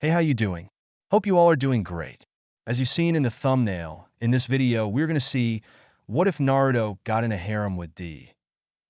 Hey, how you doing? Hope you all are doing great. As you've seen in the thumbnail, in this video, we're going to see what if Naruto got in a harem with D,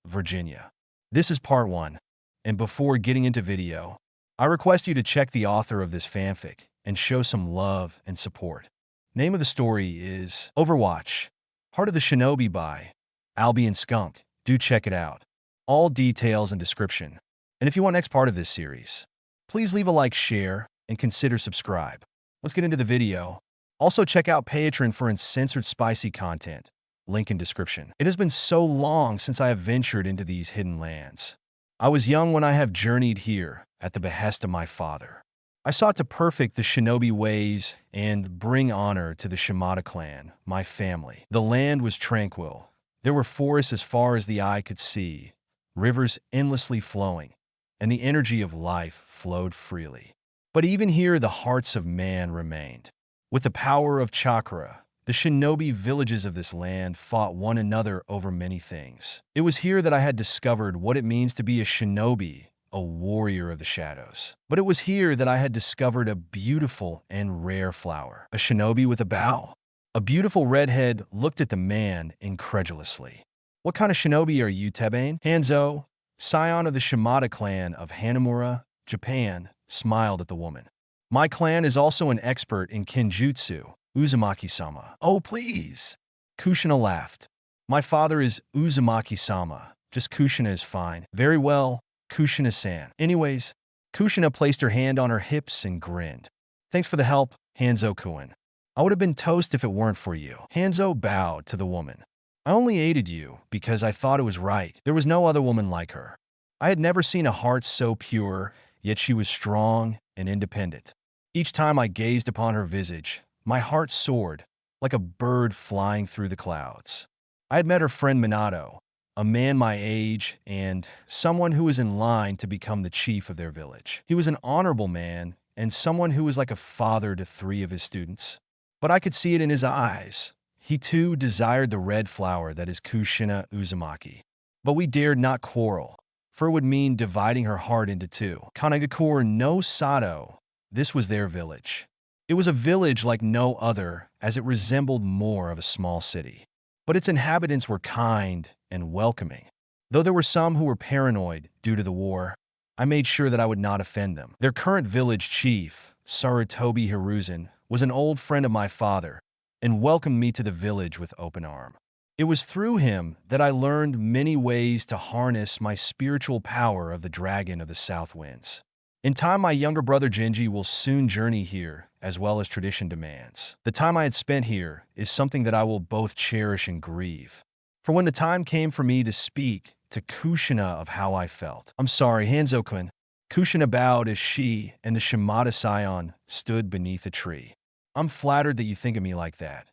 Virginia. This is part 1, and before getting into video, I request you to check the author of this fanfic and show some love and support. Name of the story is Overwatch, Heart of the Shinobi by Albion Skunk. Do check it out. All details and description. And if you want next part of this series, please leave a like, share, and consider subscribe. Let's get into the video. Also check out Patreon for uncensored spicy content. Link in description. It has been so long since I have ventured into these hidden lands. I was young when I have journeyed here at the behest of my father. I sought to perfect the shinobi ways and bring honor to the Shimada clan, my family. The land was tranquil. There were forests as far as the eye could see, rivers endlessly flowing, and the energy of life flowed freely. But even here, the hearts of man remained. With the power of chakra, the shinobi villages of this land fought one another over many things. It was here that I had discovered what it means to be a shinobi, a warrior of the shadows. But it was here that I had discovered a beautiful and rare flower, a shinobi with a bow. A beautiful redhead looked at the man incredulously. What kind of shinobi are you, Tebane? Hanzo, scion of the Shimada clan of Hanamura, Japan, smiled at the woman. My clan is also an expert in kenjutsu, Uzumaki-sama. Oh, please. Kushina laughed. My father is Uzumaki-sama. Just Kushina is fine. Very well, Kushina-san. Anyways, Kushina placed her hand on her hips and grinned. Thanks for the help, Hanzo-kun. I would have been toast if it weren't for you. Hanzo bowed to the woman. I only aided you because I thought it was right. There was no other woman like her. I had never seen a heart so pure, yet she was strong and independent. Each time I gazed upon her visage, my heart soared, like a bird flying through the clouds. I had met her friend Minato, a man my age and someone who was in line to become the chief of their village. He was an honorable man and someone who was like a father to 3 of his students. But I could see it in his eyes. He too desired the red flower that is Kushina Uzumaki. But we dared not quarrel, for it would mean dividing her heart into 2. Kanagakure no Sato, this was their village. It was a village like no other, as it resembled more of a small city. But its inhabitants were kind and welcoming. Though there were some who were paranoid due to the war, I made sure that I would not offend them. Their current village chief, Sarutobi Hiruzen, was an old friend of my father and welcomed me to the village with open arms. It was through him that I learned many ways to harness my spiritual power of the dragon of the south winds. In time, my younger brother Genji will soon journey here, as well as tradition demands. The time I had spent here is something that I will both cherish and grieve. For when the time came for me to speak to Kushina of how I felt. I'm sorry, Hanzo-kun. Kushina bowed as she and the Shimada scion stood beneath a tree. I'm flattered that you think of me like that.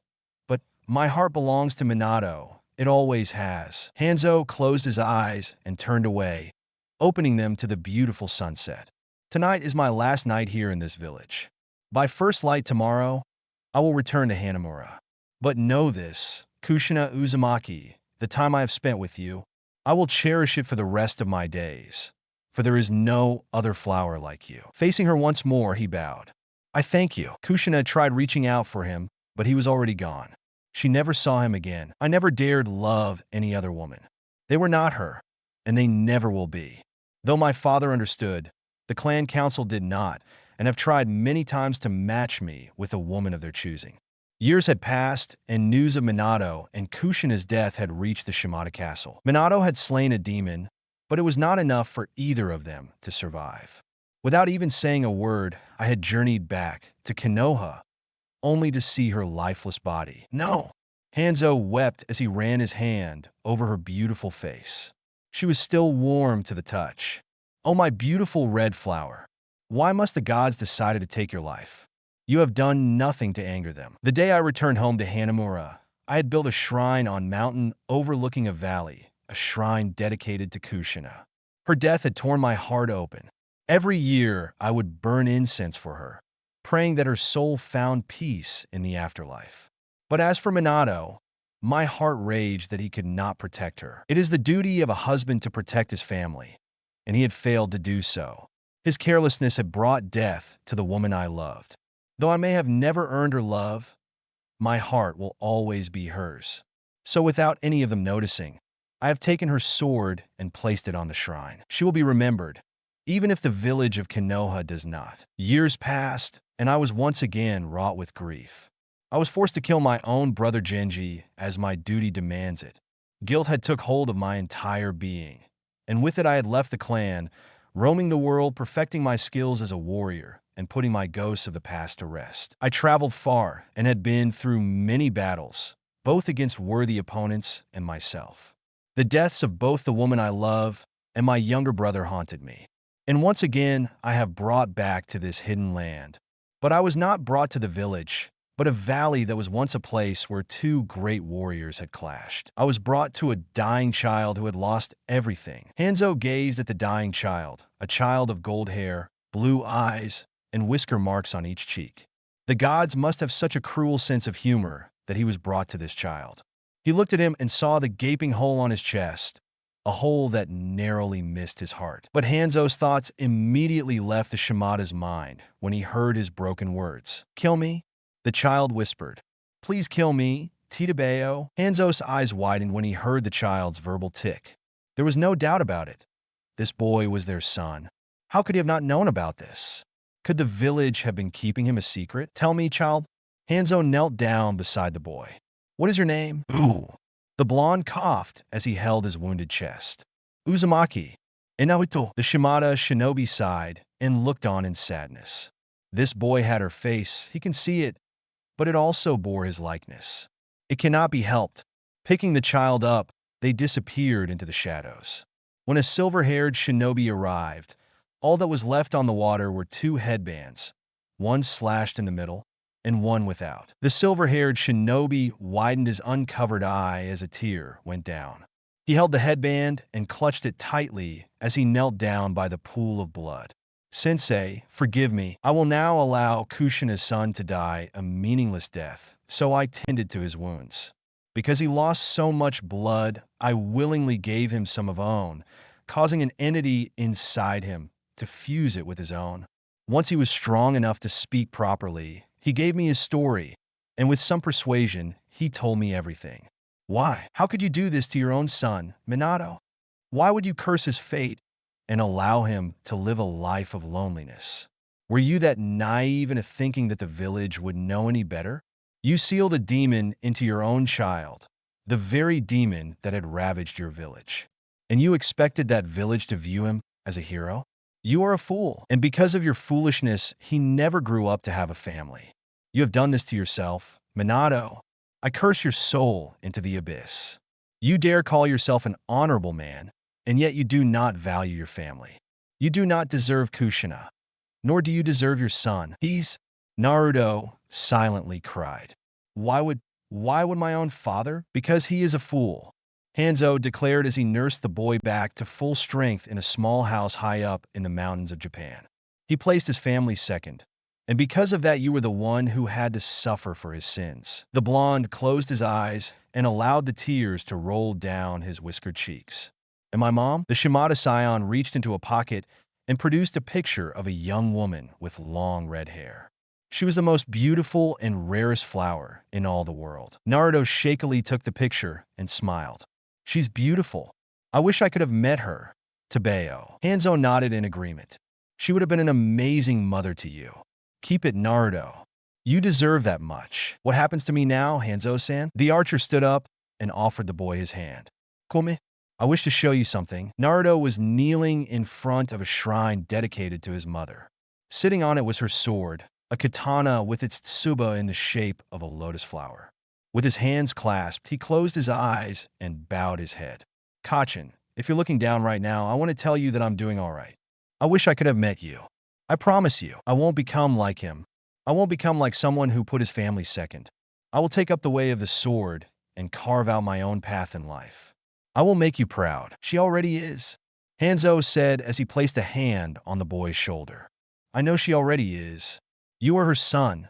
But my heart belongs to Minato. It always has. Hanzo closed his eyes and turned away, opening them to the beautiful sunset. Tonight is my last night here in this village. By first light tomorrow, I will return to Hanamura. But know this, Kushina Uzumaki, the time I have spent with you, I will cherish it for the rest of my days, for there is no other flower like you. Facing her once more, he bowed. I thank you. Kushina tried reaching out for him, but he was already gone. She never saw him again. I never dared love any other woman. They were not her, and they never will be. Though my father understood, the clan council did not, and have tried many times to match me with a woman of their choosing. Years had passed, and news of Minato and Kushina's death had reached the Shimada castle. Minato had slain a demon, but it was not enough for either of them to survive. Without even saying a word, I had journeyed back to Konoha, only to see her lifeless body. No! Hanzo wept as he ran his hand over her beautiful face. She was still warm to the touch. Oh, my beautiful red flower. Why must the gods decide to take your life? You have done nothing to anger them. The day I returned home to Hanamura, I had built a shrine on mountain overlooking a valley, a shrine dedicated to Kushina. Her death had torn my heart open. Every year, I would burn incense for her, praying that her soul found peace in the afterlife. But as for Minato, my heart raged that he could not protect her. It is the duty of a husband to protect his family, and he had failed to do so. His carelessness had brought death to the woman I loved. Though I may have never earned her love, my heart will always be hers. So without any of them noticing, I have taken her sword and placed it on the shrine. She will be remembered, even if the village of Konoha does not. Years passed, and I was once again wrought with grief. I was forced to kill my own brother Genji, as my duty demands it. Guilt had took hold of my entire being, and with it I had left the clan, roaming the world, perfecting my skills as a warrior, and putting my ghosts of the past to rest. I traveled far and had been through many battles, both against worthy opponents and myself. The deaths of both the woman I love and my younger brother haunted me. And once again, I have brought back to this hidden land. But I was not brought to the village, but a valley that was once a place where two great warriors had clashed. I was brought to a dying child who had lost everything. Hanzo gazed at the dying child, a child of gold hair, blue eyes, and whisker marks on each cheek. The gods must have such a cruel sense of humor that he was brought to this child. He looked at him and saw the gaping hole on his chest, a hole that narrowly missed his heart. But Hanzo's thoughts immediately left the Shimada's mind when he heard his broken words. "Kill me?" The child whispered. "Please kill me, Tadabeo." Hanzo's eyes widened when he heard the child's verbal tick. There was no doubt about it. This boy was their son. How could he have not known about this? Could the village have been keeping him a secret? "Tell me, child." Hanzo knelt down beside the boy. "What is your name?" "Ooh." The blonde coughed as he held his wounded chest. "Uzumaki." "And Naruto." The Shimada shinobi sighed and looked on in sadness. This boy had her face, he can see it, but it also bore his likeness. It cannot be helped. Picking the child up, they disappeared into the shadows. When a silver-haired shinobi arrived, all that was left on the water were two headbands, one slashed in the middle and one without. The silver-haired shinobi widened his uncovered eye as a tear went down. He held the headband and clutched it tightly as he knelt down by the pool of blood. "Sensei, forgive me. I will now allow Kushina's son to die a meaningless death, so I tended to his wounds. Because he lost so much blood, I willingly gave him some of own, causing an entity inside him to fuse it with his own. Once he was strong enough to speak properly, he gave me his story, and with some persuasion, he told me everything. Why? How could you do this to your own son, Minato? Why would you curse his fate and allow him to live a life of loneliness? Were you that naive into thinking that the village would know any better? You sealed a demon into your own child, the very demon that had ravaged your village. And you expected that village to view him as a hero? You are a fool, and because of your foolishness, he never grew up to have a family. You have done this to yourself, Minato. I curse your soul into the abyss. You dare call yourself an honorable man, and yet you do not value your family. You do not deserve Kushina, nor do you deserve your son. Naruto silently cried. Why would my own father? Because he is a fool, Hanzo declared as he nursed the boy back to full strength in a small house high up in the mountains of Japan. He placed his family second, and because of that you were the one who had to suffer for his sins. The blonde closed his eyes and allowed the tears to roll down his whiskered cheeks. And my mom? The Shimada scion reached into a pocket and produced a picture of a young woman with long red hair. She was the most beautiful and rarest flower in all the world. Naruto shakily took the picture and smiled. She's beautiful. I wish I could have met her. Tabeo. Hanzo nodded in agreement. She would have been an amazing mother to you. Keep it, Naruto. You deserve that much. What happens to me now, Hanzo-san? The archer stood up and offered the boy his hand. Come. I wish to show you something. Naruto was kneeling in front of a shrine dedicated to his mother. Sitting on it was her sword, a katana with its tsuba in the shape of a lotus flower. With his hands clasped, he closed his eyes and bowed his head. Kachin, if you're looking down right now, I want to tell you that I'm doing all right. I wish I could have met you. I promise you, I won't become like him. I won't become like someone who put his family second. I will take up the way of the sword and carve out my own path in life. I will make you proud. She already is, Hanzo said as he placed a hand on the boy's shoulder. I know she already is. You are her son.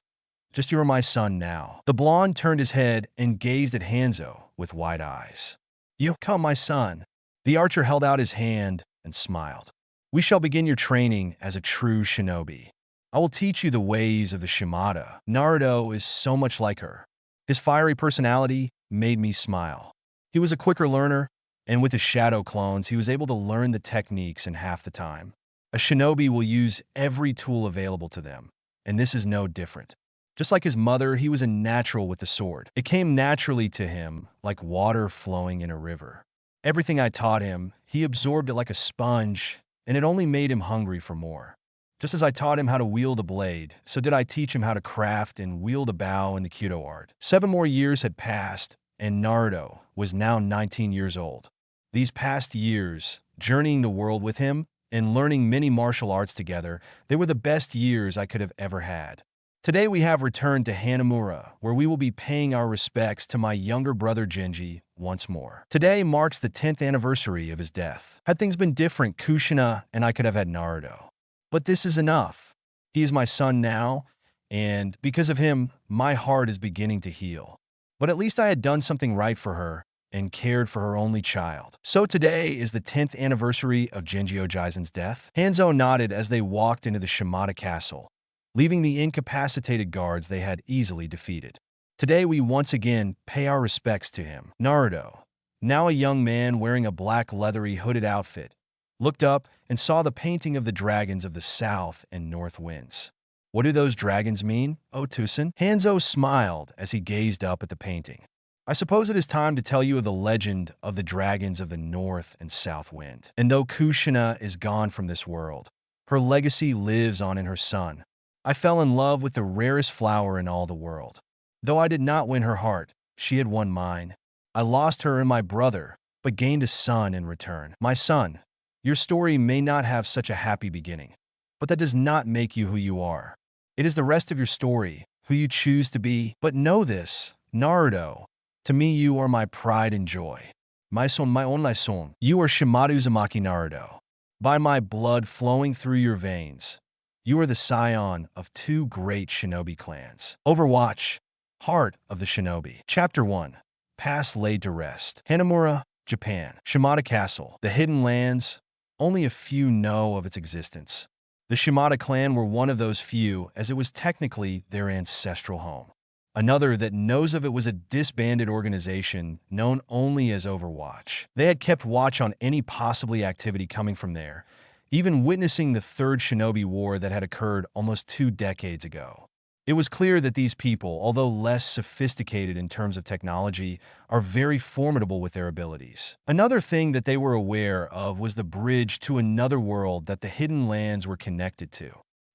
Just you are my son now. The blonde turned his head and gazed at Hanzo with wide eyes. You come, my son. The archer held out his hand and smiled. We shall begin your training as a true shinobi. I will teach you the ways of the Shimada. Naruto is so much like her. His fiery personality made me smile. He was a quicker learner, and with his shadow clones, he was able to learn the techniques in half the time. A shinobi will use every tool available to them, and this is no different. Just like his mother, he was a natural with the sword. It came naturally to him, like water flowing in a river. Everything I taught him, he absorbed it like a sponge, and it only made him hungry for more. Just as I taught him how to wield a blade, so did I teach him how to craft and wield a bow in the Kyudo art. 7 more years had passed, and Naruto was now 19 years old. These past years, journeying the world with him and learning many martial arts together, they were the best years I could have ever had. Today we have returned to Hanamura, where we will be paying our respects to my younger brother Genji once more. Today marks the 10th anniversary of his death. Had things been different, Kushina and I could have had Naruto. But this is enough. He is my son now, and because of him, my heart is beginning to heal. But at least I had done something right for her and cared for her only child. So today is the 10th anniversary of Genji Ojaizen's death. Hanzo nodded as they walked into the Shimada castle, leaving the incapacitated guards they had easily defeated. Today we once again pay our respects to him. Naruto, now a young man wearing a black leathery hooded outfit, looked up and saw the painting of the dragons of the south and north winds. What do those dragons mean, Otusan? Hanzo smiled as he gazed up at the painting. I suppose it is time to tell you of the legend of the dragons of the north and south wind. And though Kushina is gone from this world, her legacy lives on in her son. I fell in love with the rarest flower in all the world. Though I did not win her heart, she had won mine. I lost her and my brother, but gained a son in return. My son, your story may not have such a happy beginning, but that does not make you who you are. It is the rest of your story, who you choose to be. But know this, Naruto, to me you are my pride and joy. My son, my only son. You are Shimada Uzumaki Naruto. By my blood flowing through your veins, you are the scion of 2 great shinobi clans. Overwatch, Heart of the Shinobi. Chapter 1. Past laid to rest. Hanamura, Japan. Shimada Castle. The hidden lands. Only a few know of its existence. The Shimada clan were one of those few, as it was technically their ancestral home. Another that knows of it was a disbanded organization known only as Overwatch. They had kept watch on any possibly activity coming from there, even witnessing the Third Shinobi War that had occurred almost 2 decades ago. It was clear that these people, although less sophisticated in terms of technology, are very formidable with their abilities. Another thing that they were aware of was the bridge to another world that the hidden lands were connected to.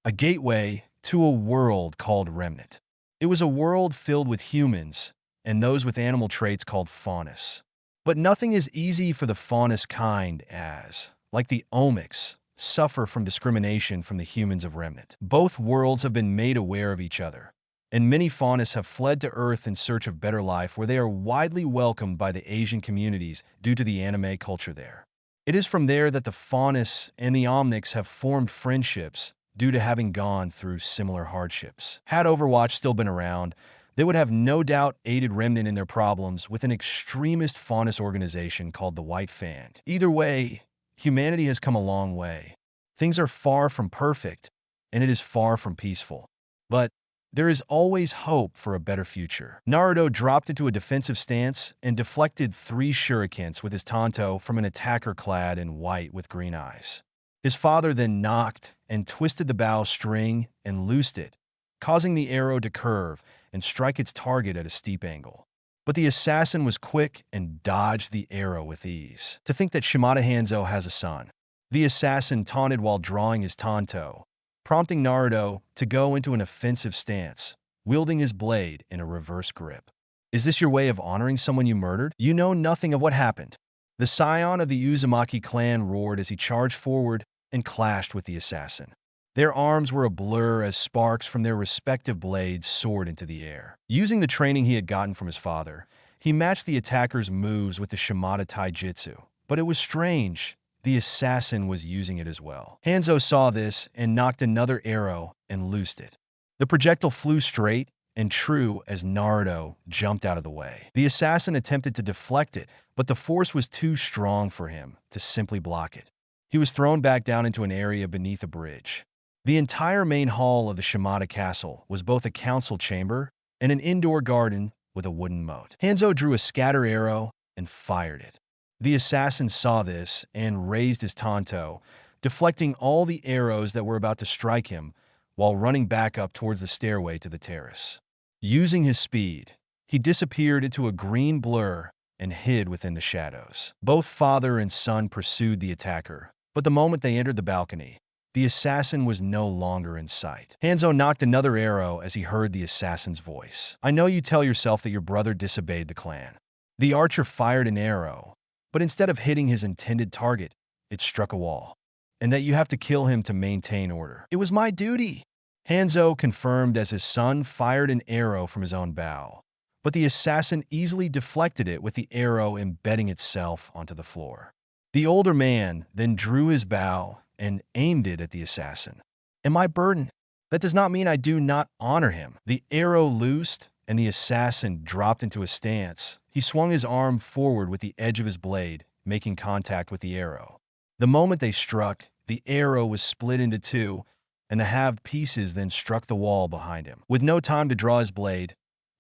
A gateway to a world called Remnant. It was a world filled with humans and those with animal traits called faunus. But nothing is easy for the faunus kind as, like the omics, suffer from discrimination from the humans of Remnant. Both worlds have been made aware of each other, and many faunus have fled to Earth in search of better life where they are widely welcomed by the Asian communities due to the anime culture there. It is from there that the faunus and the omnics have formed friendships due to having gone through similar hardships. Had Overwatch still been around, they would have no doubt aided Remnant in their problems with an extremist faunus organization called the White Fang. Either way, humanity has come a long way. Things are far from perfect, and it is far from peaceful. But there is always hope for a better future. Naruto dropped into a defensive stance and deflected 3 shurikens with his tanto from an attacker clad in white with green eyes. His father then knocked and twisted the bow string and loosed it, causing the arrow to curve and strike its target at a steep angle. But the assassin was quick and dodged the arrow with ease. To think that Shimada Hanzo has a son. The assassin taunted while drawing his tanto, prompting Naruto to go into an offensive stance, wielding his blade in a reverse grip. Is this your way of honoring someone you murdered? You know nothing of what happened. The scion of the Uzumaki clan roared as he charged forward and clashed with the assassin. Their arms were a blur as sparks from their respective blades soared into the air. Using the training he had gotten from his father, he matched the attacker's moves with the Shimada Taijutsu. But it was strange. The assassin was using it as well. Hanzo saw this and knocked another arrow and loosed it. The projectile flew straight and true as Naruto jumped out of the way. The assassin attempted to deflect it, but the force was too strong for him to simply block it. he was thrown back down into an area beneath a bridge. The entire main hall of the Shimada castle was both a council chamber and an indoor garden with a wooden moat. Hanzo drew a scatter arrow and fired it. The assassin saw this and raised his tanto, deflecting all the arrows that were about to strike him while running back up towards the stairway to the terrace. Using his speed, he disappeared into a green blur and hid within the shadows. Both father and son pursued the attacker, but the moment they entered the balcony, the assassin was no longer in sight. Hanzo knocked another arrow as he heard the assassin's voice. "I know you tell yourself that your brother disobeyed the clan." The archer fired an arrow, but instead of hitting his intended target, it struck a wall, and that you have to kill him to maintain order. "It was my duty," Hanzo confirmed as his son fired an arrow from his own bow, but the assassin easily deflected it with the arrow embedding itself onto the floor. The older man then drew his bow and aimed it at the assassin. "Am I burdened? That does not mean I do not honor him." The arrow loosed, and the assassin dropped into a stance. He swung his arm forward with the edge of his blade, making contact with the arrow. The moment they struck, the arrow was split into two, and the halved pieces then struck the wall behind him. With no time to draw his blade,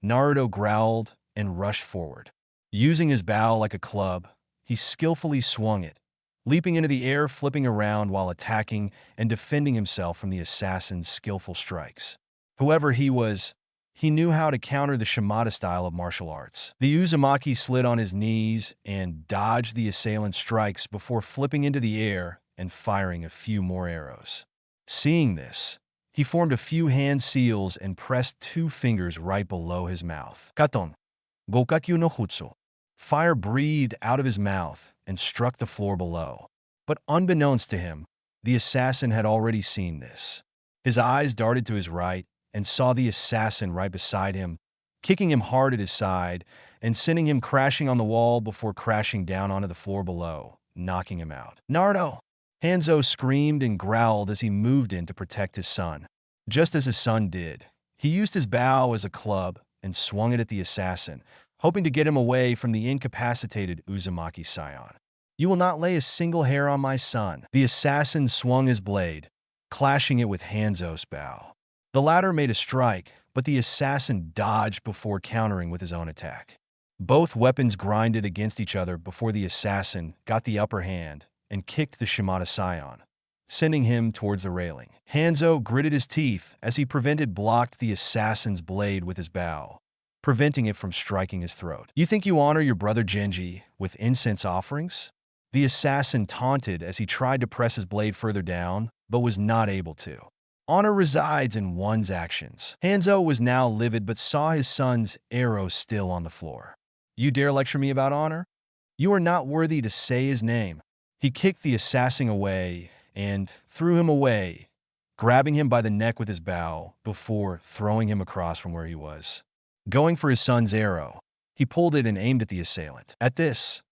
Naruto growled and rushed forward. Using his bow like a club, he skillfully swung it, leaping into the air, flipping around while attacking and defending himself from the assassin's skillful strikes. Whoever he was, he knew how to counter the Shimada style of martial arts. The Uzumaki slid on his knees and dodged the assailant's strikes before flipping into the air and firing a few more arrows. Seeing this, he formed a few hand seals and pressed 2 fingers right below his mouth. Katon, Gokakyu no Jutsu. Fire breathed out of his mouth and struck the floor below. But unbeknownst to him, the assassin had already seen this. His eyes darted to his right and saw the assassin right beside him, kicking him hard at his side and sending him crashing on the wall before crashing down onto the floor below, knocking him out. "Naruto!" Hanzo screamed and growled as he moved in to protect his son. Just as his son did, he used his bow as a club and swung it at the assassin, hoping to get him away from the incapacitated Uzumaki scion. "You will not lay a single hair on my son." The assassin swung his blade, clashing it with Hanzo's bow. The latter made a strike, but the assassin dodged before countering with his own attack. Both weapons grinded against each other before the assassin got the upper hand and kicked the Shimada scion, sending him towards the railing. Hanzo gritted his teeth as he blocked the assassin's blade with his bow, preventing it from striking his throat. "You think you honor your brother Genji with incense offerings?" The assassin taunted as he tried to press his blade further down, but was not able to. Honor resides in one's actions. Hanzo was now livid but saw his son's arrow still on the floor. "You dare lecture me about honor? You are not worthy to say his name." He kicked the assassin away and threw him away, grabbing him by the neck with his bow before throwing him across from where he was. Going for his son's arrow, he pulled it and aimed at the assailant. At this,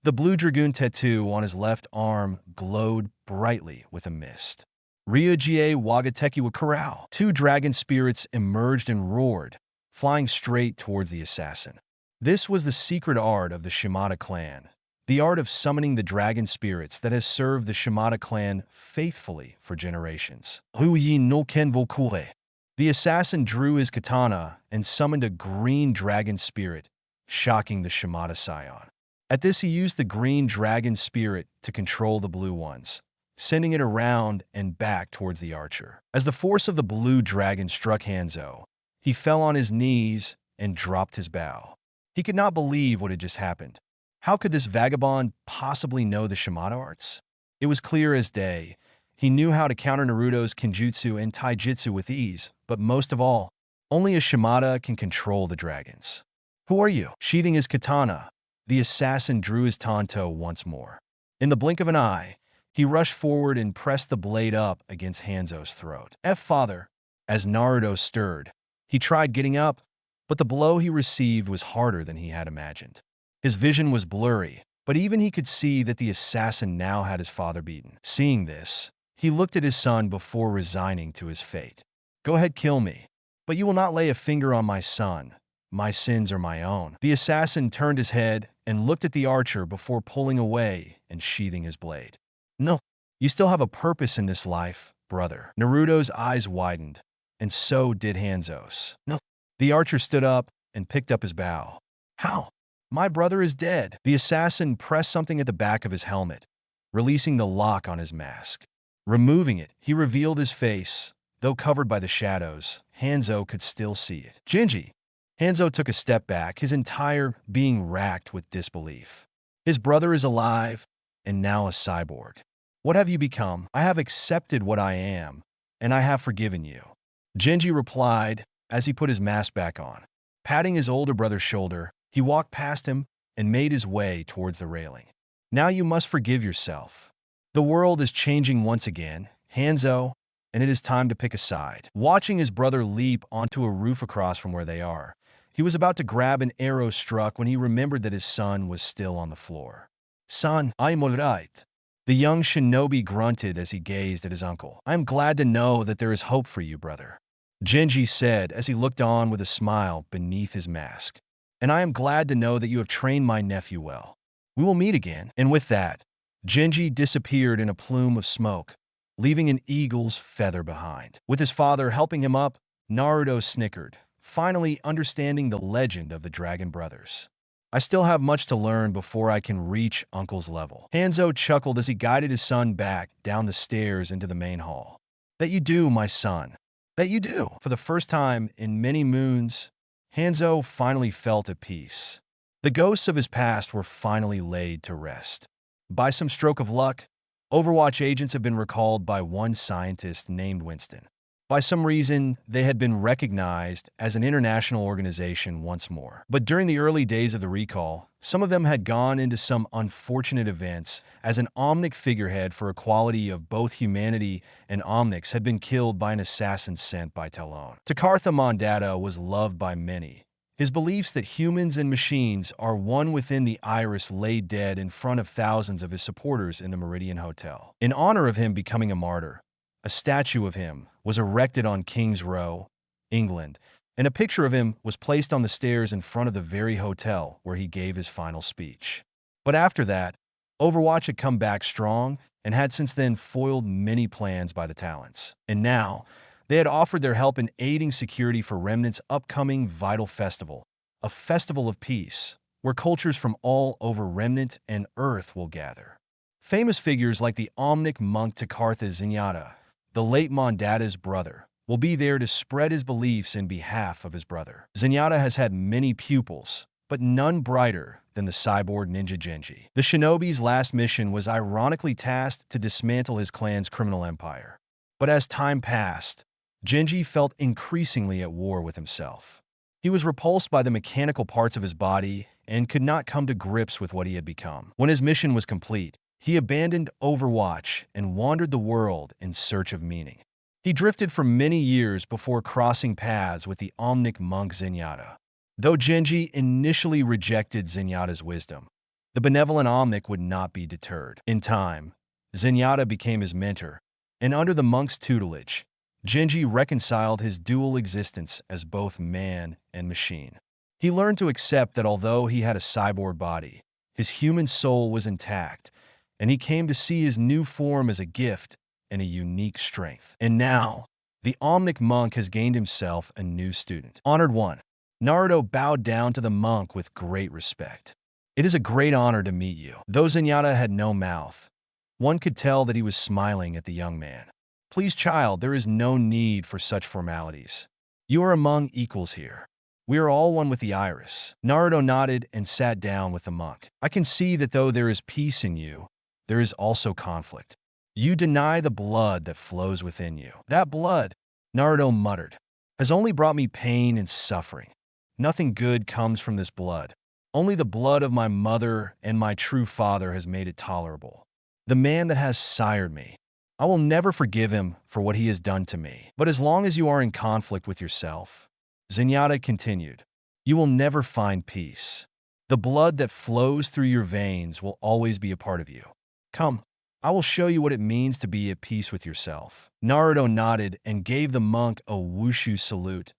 the blue dragoon tattoo on his left arm glowed brightly with a mist. Ryuji Wagateki wa Karao. 2 dragon spirits emerged and roared, flying straight towards the assassin. This was the secret art of the Shimada clan, the art of summoning the dragon spirits that has served the Shimada clan faithfully for generations. Huyi no ken vokure. The assassin drew his katana and summoned a green dragon spirit, shocking the Shimada scion. At this, he used the green dragon spirit to control the blue ones, sending it around and back towards the archer. As the force of the blue dragon struck Hanzo, he fell on his knees and dropped his bow. He could not believe what had just happened. How could this vagabond possibly know the Shimada arts? It was clear as day. He knew how to counter Naruto's Kenjutsu and Taijutsu with ease, but most of all, only a Shimada can control the dragons. "Who are you?" Sheathing his katana, the assassin drew his tanto once more. In the blink of an eye, he rushed forward and pressed the blade up against Hanzo's throat. Father! As Naruto stirred, he tried getting up, but the blow he received was harder than he had imagined. His vision was blurry, but even he could see that the assassin now had his father beaten. Seeing this, he looked at his son before resigning to his fate. "Go ahead, kill me, but you will not lay a finger on my son. My sins are my own." The assassin turned his head and looked at the archer before pulling away and sheathing his blade. "No, You still have a purpose in this life, brother. Naruto's eyes widened, and so did Hanzo's. No. The archer stood up and picked up his bow. How? My brother is dead. The assassin pressed something at the back of his helmet, releasing the lock on his mask. Removing it, he revealed his face. Though covered by the shadows, Hanzo could still see it. Jinji. Hanzo took a step back, his entire being racked with disbelief. His brother is alive, and now a cyborg. What have you become? I have accepted what I am, and I have forgiven you. Jinji replied as he put his mask back on. Patting his older brother's shoulder, he walked past him and made his way towards the railing. Now you must forgive yourself. The world is changing once again, Hanzo, and it is time to pick a side. Watching his brother leap onto a roof across from where they are, he was about to grab an arrow struck when he remembered that his son was still on the floor. Son, I'm alright. The young shinobi grunted as he gazed at his uncle. I am glad to know that there is hope for you, brother. Jinji said as he looked on with a smile beneath his mask. And I am glad to know that you have trained my nephew well. We will meet again. And with that, Jinji disappeared in a plume of smoke, leaving an eagle's feather behind. With his father helping him up, Naruto snickered, finally understanding the legend of the Dragon Brothers. I still have much to learn before I can reach Uncle's level. Hanzo chuckled as he guided his son back down the stairs into the main hall. That you do, my son. That you do. For the first time in many moons, Hanzo finally felt at peace. The ghosts of his past were finally laid to rest. By some stroke of luck, Overwatch agents have been recalled by one scientist named Winston. By some reason, they had been recognized as an international organization once more. But during the early days of the recall, some of them had gone into some unfortunate events, as an Omnic figurehead for equality of both humanity and Omnics had been killed by an assassin sent by Talon. Takartha Mondatta was loved by many. His beliefs that humans and machines are one within the iris lay dead in front of thousands of his supporters in the Meridian Hotel. In honor of him becoming a martyr, a statue of him was erected on King's Row, England, and a picture of him was placed on the stairs in front of the very hotel where he gave his final speech. But after that, Overwatch had come back strong and had since then foiled many plans by the Talons. And now, they had offered their help in aiding security for Remnant's upcoming vital festival, a festival of peace, where cultures from all over Remnant and Earth will gather. Famous figures like the Omnic monk Takartha Zenyatta, the late Mondatta's brother, will be there to spread his beliefs in behalf of his brother. Zenyatta has had many pupils, but none brighter than the cyborg ninja Genji. The shinobi's last mission was ironically tasked to dismantle his clan's criminal empire. But as time passed, Genji felt increasingly at war with himself. He was repulsed by the mechanical parts of his body and could not come to grips with what he had become. When his mission was complete, he abandoned Overwatch and wandered the world in search of meaning. He drifted for many years before crossing paths with the Omnic monk Zenyatta. Though Genji initially rejected Zenyatta's wisdom, the benevolent Omnic would not be deterred. In time, Zenyatta became his mentor, and under the monk's tutelage, Genji reconciled his dual existence as both man and machine. He learned to accept that although he had a cyborg body, his human soul was intact, and he came to see his new form as a gift and a unique strength. And now, the Omnic monk has gained himself a new student. Honored one, Naruto bowed down to the monk with great respect. It is a great honor to meet you. Though Zenyatta had no mouth, one could tell that he was smiling at the young man. Please, child, there is no need for such formalities. You are among equals here. We are all one with the iris. Naruto nodded and sat down with the monk. I can see that though there is peace in you, there is also conflict. You deny the blood that flows within you. That blood, Naruto muttered, has only brought me pain and suffering. Nothing good comes from this blood. Only the blood of my mother and my true father has made it tolerable. The man that has sired me. I will never forgive him for what he has done to me. But as long as you are in conflict with yourself, Zenyatta continued, you will never find peace. The blood that flows through your veins will always be a part of you. Come, I will show you what it means to be at peace with yourself. Naruto nodded and gave the monk a wushu salute,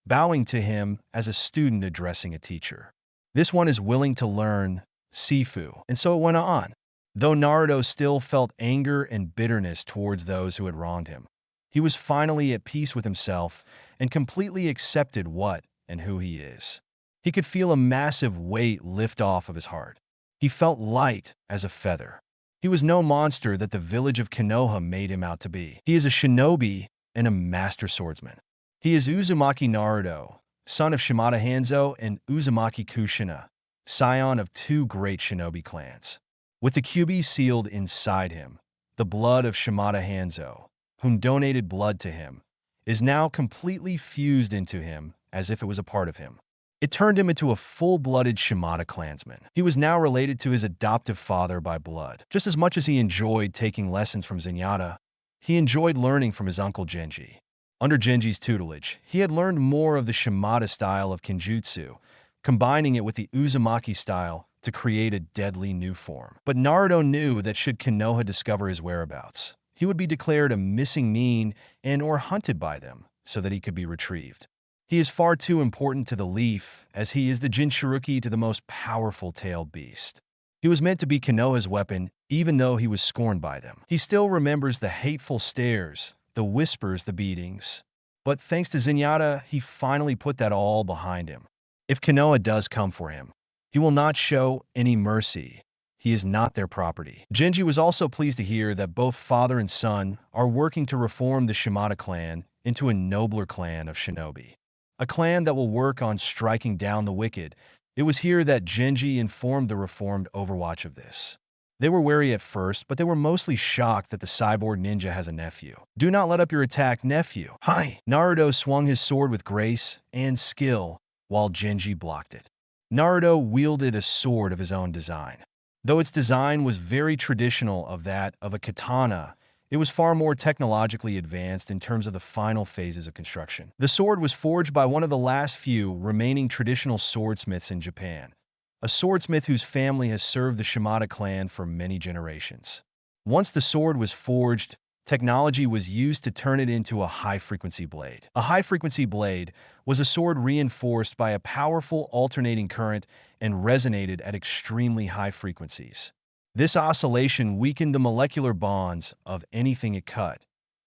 bowing to him as a student addressing a teacher. This one is willing to learn, Sifu. And so it went on. Though Naruto still felt anger and bitterness towards those who had wronged him, he was finally at peace with himself and completely accepted what and who he is. He could feel a massive weight lift off of his heart. He felt light as a feather. He was no monster that the village of Konoha made him out to be. He is a shinobi and a master swordsman. He is Uzumaki Naruto, son of Shimada Hanzo and Uzumaki Kushina, scion of two great shinobi clans. With the Kyuubi sealed inside him, the blood of Shimada Hanzo, whom donated blood to him, is now completely fused into him as if it was a part of him. It turned him into a full-blooded Shimada clansman. He was now related to his adoptive father by blood. Just as much as he enjoyed taking lessons from Zenyatta, he enjoyed learning from his uncle Genji. Under Genji's tutelage, he had learned more of the Shimada style of Kenjutsu, combining it with the Uzumaki style to create a deadly new form. But Naruto knew that should Konoha discover his whereabouts, he would be declared a missing mean and or hunted by them so that he could be retrieved. He is far too important to the Leaf, as he is the Jinchuruki to the most powerful tailed beast. He was meant to be Konoha's weapon, even though he was scorned by them. He still remembers the hateful stares, the whispers, the beatings. But thanks to Zenyatta, he finally put that all behind him. If Konoha does come for him, he will not show any mercy. He is not their property. Genji was also pleased to hear that both father and son are working to reform the Shimada clan into a nobler clan of shinobi. A clan that will work on striking down the wicked. It was here that Genji informed the reformed Overwatch of this. They were wary at first, but they were mostly shocked that the cyborg ninja has a nephew. Do not let up your attack, nephew. Hi! Naruto swung his sword with grace and skill, while Genji blocked it. Naruto wielded a sword of his own design. Though its design was very traditional of that of a katana, it was far more technologically advanced in terms of the final phases of construction. The sword was forged by one of the last few remaining traditional swordsmiths in Japan, a swordsmith whose family has served the Shimada clan for many generations. Once the sword was forged, technology was used to turn it into a high-frequency blade. A high-frequency blade was a sword reinforced by a powerful alternating current and resonated at extremely high frequencies. This oscillation weakened the molecular bonds of anything it cut,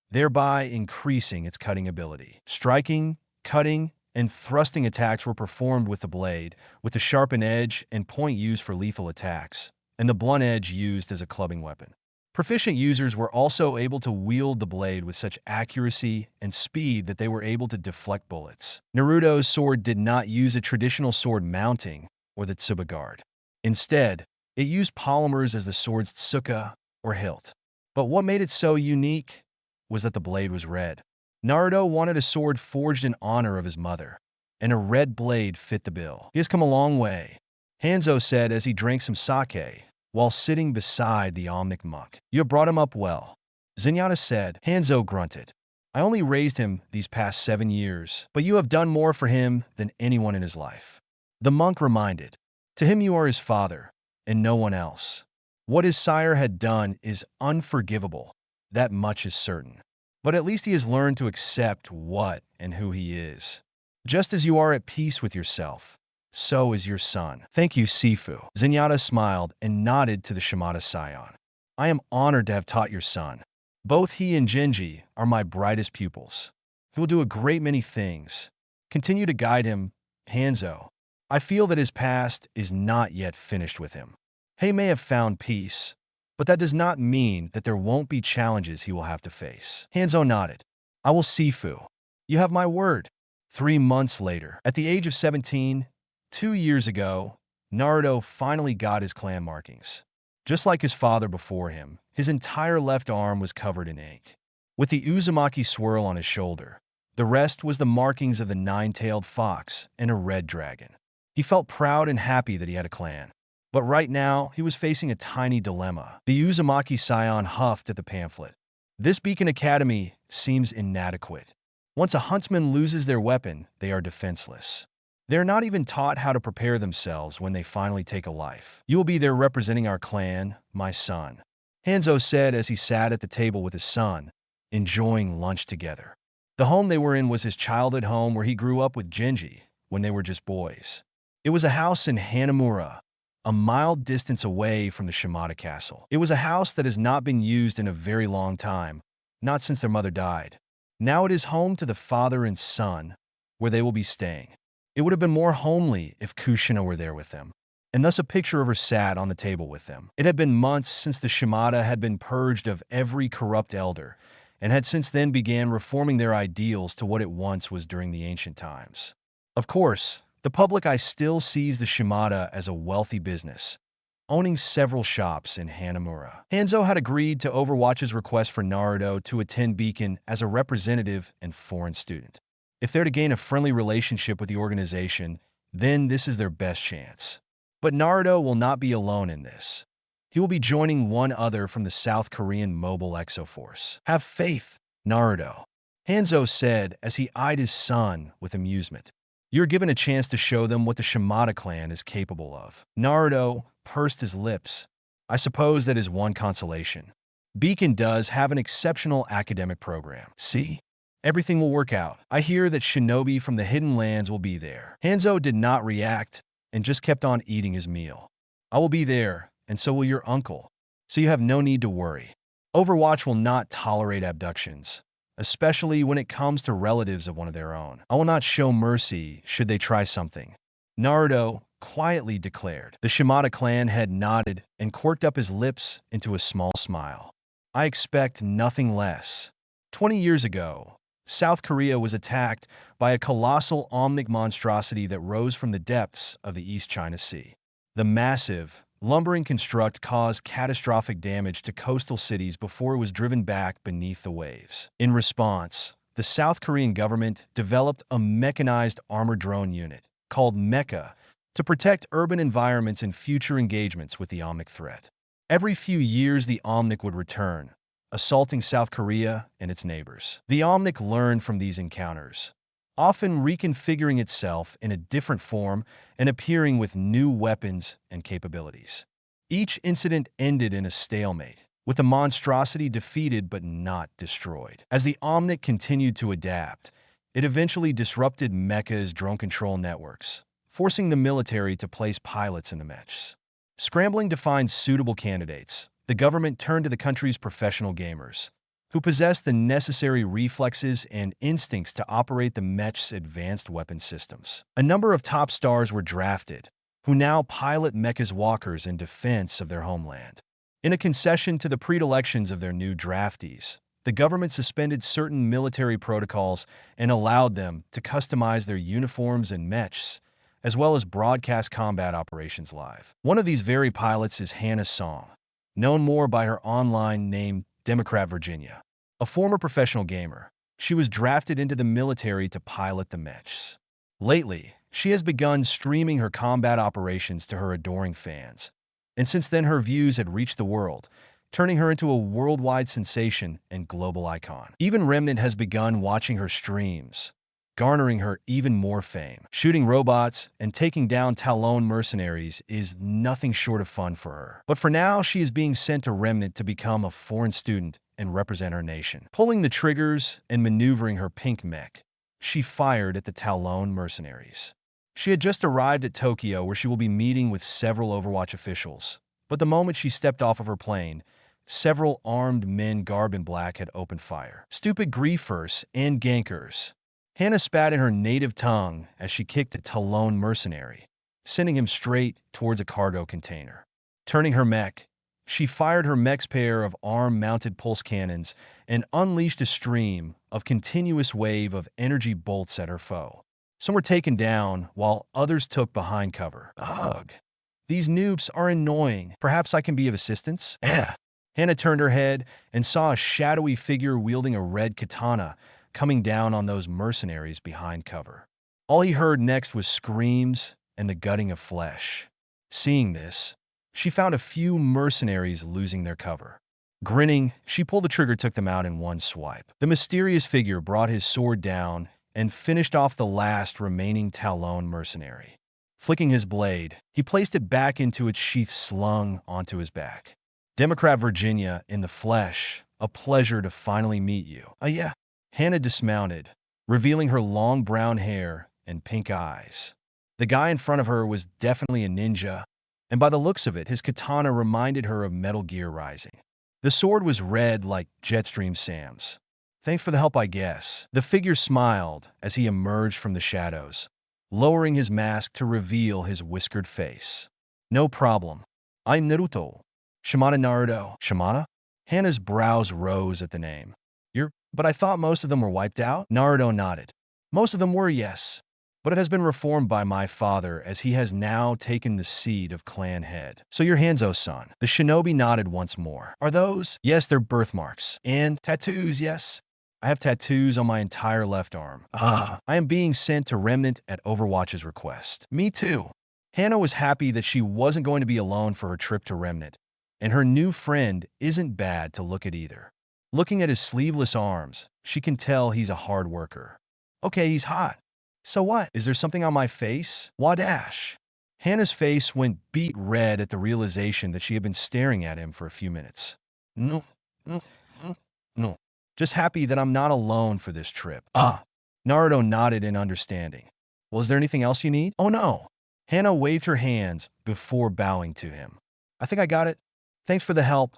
thereby increasing its cutting ability. Striking, cutting, and thrusting attacks were performed with the blade, with the sharpened edge and point used for lethal attacks, and the blunt edge used as a clubbing weapon. Proficient users were also able to wield the blade with such accuracy and speed that they were able to deflect bullets. Naruto's sword did not use a traditional sword mounting or the tsuba guard. Instead, it used polymers as the sword's tsuka or hilt. But what made it so unique was that the blade was red. Naruto wanted a sword forged in honor of his mother, and a red blade fit the bill. He has come a long way, Hanzo said as he drank some sake while sitting beside the Omnic monk. You have brought him up well, Zenyatta said. Hanzo grunted. I only raised him these past 7 years, but you have done more for him than anyone in his life. The monk reminded. To him you are his father, and no one else. What his sire had done is unforgivable, that much is certain. But at least he has learned to accept what and who he is. Just as you are at peace with yourself, so is your son. Thank you, Sifu. Zenyatta smiled and nodded to the Shimada scion. I am honored to have taught your son. Both he and Genji are my brightest pupils. He will do a great many things. Continue to guide him, Hanzo. I feel that his past is not yet finished with him. He may have found peace, but that does not mean that there won't be challenges he will have to face. Hanzo nodded. I will, Sifu. You have my word. 3 months later, at the age of 17, 2 years ago, Naruto finally got his clan markings. Just like his father before him, his entire left arm was covered in ink. With the Uzumaki swirl on his shoulder, the rest was the markings of the 9-tailed fox and a red dragon. He felt proud and happy that he had a clan. But right now, he was facing a tiny dilemma. The Uzumaki scion huffed at the pamphlet. This Beacon Academy seems inadequate. Once a huntsman loses their weapon, they are defenseless. They are not even taught how to prepare themselves when they finally take a life. You will be there representing our clan, my son, Hanzo said as he sat at the table with his son, enjoying lunch together. The home they were in was his childhood home where he grew up with Genji when they were just boys. It was a house in Hanamura, a mile distance away from the Shimada castle. It was a house that has not been used in a very long time, not since their mother died. Now it is home to the father and son, where they will be staying. It would have been more homely if Kushina were there with them, and thus a picture of her sat on the table with them. It had been months since the Shimada had been purged of every corrupt elder, and had since then began reforming their ideals to what it once was during the ancient times. Of course, the public eye still sees the Shimada as a wealthy business, owning several shops in Hanamura. Hanzo had agreed to Overwatch's request for Naruto to attend Beacon as a representative and foreign student. If they're to gain a friendly relationship with the organization, then this is their best chance. But Naruto will not be alone in this. He will be joining one other from the South Korean Mobile Exoforce. Have faith, Naruto, Hanzo said as he eyed his son with amusement. You're given a chance to show them what the Shimada clan is capable of. Naruto pursed his lips. I suppose that is one consolation. Beacon does have an exceptional academic program. See? Everything will work out. I hear that shinobi from the Hidden Lands will be there. Hanzo did not react and just kept on eating his meal. I will be there, and so will your uncle, so you have no need to worry. Overwatch will not tolerate abductions, especially when it comes to relatives of one of their own. I will not show mercy should they try something, Naruto quietly declared. The Shimada clan head nodded and quirked up his lips into a small smile. I expect nothing less. 20 years ago, South Korea was attacked by a colossal omnic monstrosity that rose from the depths of the East China Sea. The massive, lumbering construct caused catastrophic damage to coastal cities before it was driven back beneath the waves. In response, the South Korean government developed a mechanized armored drone unit called Mecha to protect urban environments in future engagements with the omnic threat. Every few years, the omnic would return, assaulting South Korea and its neighbors. The omnic learned from these encounters, often reconfiguring itself in a different form and appearing with new weapons and capabilities. Each incident ended in a stalemate, with the monstrosity defeated but not destroyed. As the omnic continued to adapt, it eventually disrupted Mecha's drone control networks, forcing the military to place pilots in the mechs. Scrambling to find suitable candidates, the government turned to the country's professional gamers, who possessed the necessary reflexes and instincts to operate the mech's advanced weapon systems. A number of top stars were drafted, who now pilot Mecha's walkers in defense of their homeland. In a concession to the predilections of their new draftees, the government suspended certain military protocols and allowed them to customize their uniforms and mechs, as well as broadcast combat operations live. One of these very pilots is Hannah Song, known more by her online name Democrat Virginia. A former professional gamer, she was drafted into the military to pilot the mechs. Lately, she has begun streaming her combat operations to her adoring fans, and since then her views had reached the world, turning her into a worldwide sensation and global icon. Even Remnant has begun watching her streams, garnering her even more fame. Shooting robots and taking down Talon mercenaries is nothing short of fun for her. But for now, she is being sent to Remnant to become a foreign student and represent her nation. Pulling the triggers and maneuvering her pink mech, she fired at the Talon mercenaries. She had just arrived at Tokyo, where she will be meeting with several Overwatch officials. But the moment she stepped off of her plane, several armed men garbed in black had opened fire. Stupid griefers and gankers. Hannah spat in her native tongue as she kicked a Talon mercenary, sending him straight towards a cargo container. Turning her mech, she fired her mech's pair of arm-mounted pulse cannons and unleashed a stream of continuous wave of energy bolts at her foe. Some were taken down, while others took behind cover. Ugh. These noobs are annoying. Perhaps I can be of assistance? Hannah turned her head and saw a shadowy figure wielding a red katana coming down on those mercenaries behind cover. All he heard next was screams and the gutting of flesh. Seeing this, she found a few mercenaries losing their cover. Grinning, she pulled the trigger, took them out in one swipe. The mysterious figure brought his sword down and finished off the last remaining Talon mercenary. Flicking his blade, he placed it back into its sheath, slung onto his back. Democrat Virginia in the flesh, a pleasure to finally meet you. Yeah. Hannah dismounted, revealing her long brown hair and pink eyes. The guy in front of her was definitely a ninja, and by the looks of it, his katana reminded her of Metal Gear Rising. The sword was red like Jetstream Sam's. Thanks for the help, I guess. The figure smiled as he emerged from the shadows, lowering his mask to reveal his whiskered face. No problem. I'm Naruto. Shimada Naruto. Shimada? Hana's brows rose at the name. But I thought most of them were wiped out? Naruto nodded. Most of them were, yes. But it has been reformed by my father, as he has now taken the seat of clan head. So you're Hanzo-san. The shinobi nodded once more. Are those? Yes, they're birthmarks. And tattoos, yes. I have tattoos on my entire left arm. I am being sent to Remnant at Overwatch's request. Me too. Hana was happy that she wasn't going to be alone for her trip to Remnant, and her new friend isn't bad to look at either. Looking at his sleeveless arms, she can tell he's a hard worker. Okay, he's hot. So what? Is there something on my face? Wadash. Hana's face went beet red at the realization that she had been staring at him for a few minutes. No. Just happy that I'm not alone for this trip. Naruto nodded in understanding. Well, is there anything else you need? Oh no. Hana waved her hands before bowing to him. I think I got it. Thanks for the help.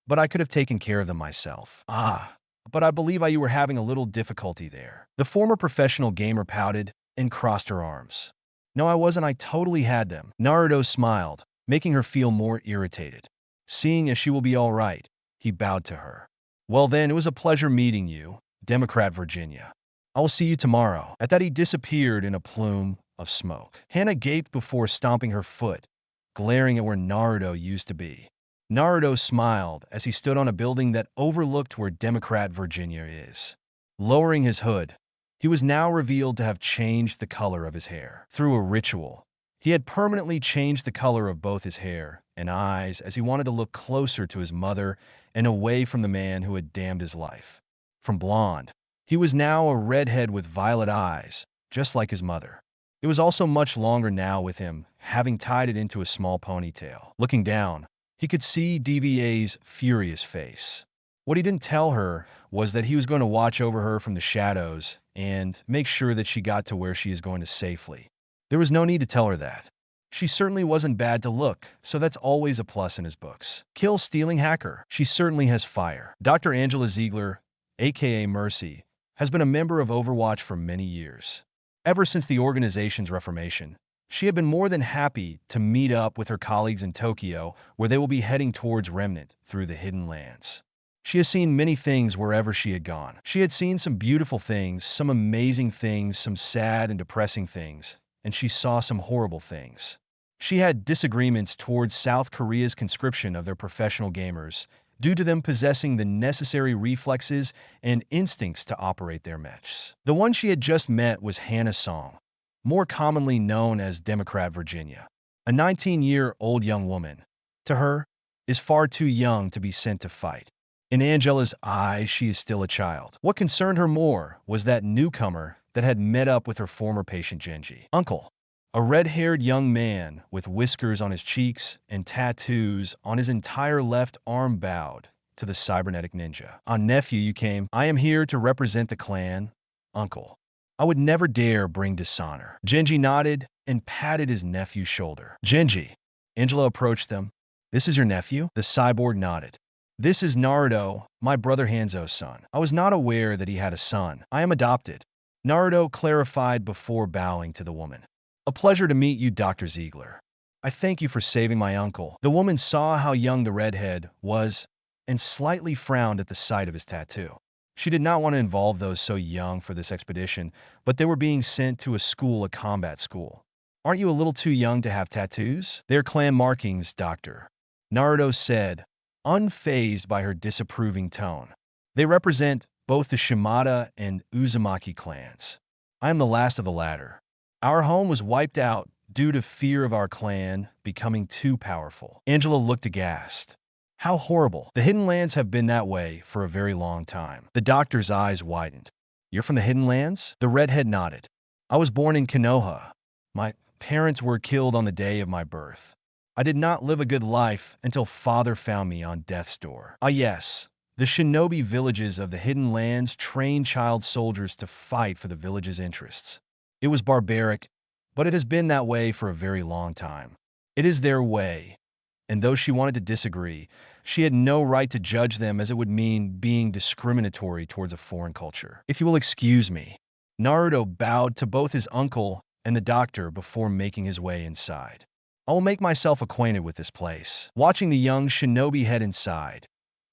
But I could have taken care of them myself. But I believe you were having a little difficulty there. The former professional gamer pouted and crossed her arms. No, I wasn't. I totally had them. Naruto smiled, making her feel more irritated. Seeing as she will be all right, he bowed to her. Well then, it was a pleasure meeting you, Democrat Virginia. I will see you tomorrow. At that, he disappeared in a plume of smoke. Hana gaped before stomping her foot, glaring at where Naruto used to be. Naruto smiled as he stood on a building that overlooked where Democrat Virginia is. Lowering his hood, he was now revealed to have changed the color of his hair. Through a ritual, he had permanently changed the color of both his hair and eyes as he wanted to look closer to his mother and away from the man who had damned his life. From blonde, he was now a redhead with violet eyes, just like his mother. It was also much longer now with him, having tied it into a small ponytail. Looking down, he could see DVA's furious face. What he didn't tell her was that he was going to watch over her from the shadows and make sure that she got to where she is going to safely. There was no need to tell her that. She certainly wasn't bad to look, so that's always a plus in his books. Kill stealing hacker. She certainly has fire. Dr. Angela Ziegler, aka Mercy, has been a member of Overwatch for many years. Ever since the organization's reformation, she had been more than happy to meet up with her colleagues in Tokyo, where they will be heading towards Remnant through the Hidden Lands. She has seen many things wherever she had gone. She had seen some beautiful things, some amazing things, some sad and depressing things, and she saw some horrible things. She had disagreements towards South Korea's conscription of their professional gamers, due to them possessing the necessary reflexes and instincts to operate their mechs. The one she had just met was Hana Song, more commonly known as Democrat Virginia, a 19-year-old young woman. To her, is far too young to be sent to fight. In Angela's eyes, she is still a child. What concerned her more was that newcomer that had met up with her former patient Genji. Uncle, a red-haired young man with whiskers on his cheeks and tattoos on his entire left arm, bowed to the cybernetic ninja. Nephew, you came. I am here to represent the clan, uncle. I would never dare bring dishonor. Genji nodded and patted his nephew's shoulder. Genji. Angela approached them. This is your nephew? The cyborg nodded. This is Naruto, my brother Hanzo's son. I was not aware that he had a son. I am adopted. Naruto clarified before bowing to the woman. A pleasure to meet you, Dr. Ziegler. I thank you for saving my uncle. The woman saw how young the redhead was and slightly frowned at the sight of his tattoo. She did not want to involve those so young for this expedition, but they were being sent to a combat school. Aren't you a little too young to have tattoos? They're clan markings, Doctor, Naruto said, unfazed by her disapproving tone. They represent both the Shimada and Uzumaki clans. I am the last of the latter. Our home was wiped out due to fear of our clan becoming too powerful. Angela looked aghast. How horrible. The Hidden Lands have been that way for a very long time. The doctor's eyes widened. You're from the Hidden Lands? The redhead nodded. I was born in Konoha. My parents were killed on the day of my birth. I did not live a good life until father found me on death's door. Ah yes, the shinobi villages of the Hidden Lands train child soldiers to fight for the village's interests. It was barbaric, but it has been that way for a very long time. It is their way, and though she wanted to disagree, she had no right to judge them as it would mean being discriminatory towards a foreign culture. If you will excuse me. Naruto bowed to both his uncle and the doctor before making his way inside. I will make myself acquainted with this place. Watching the young shinobi head inside,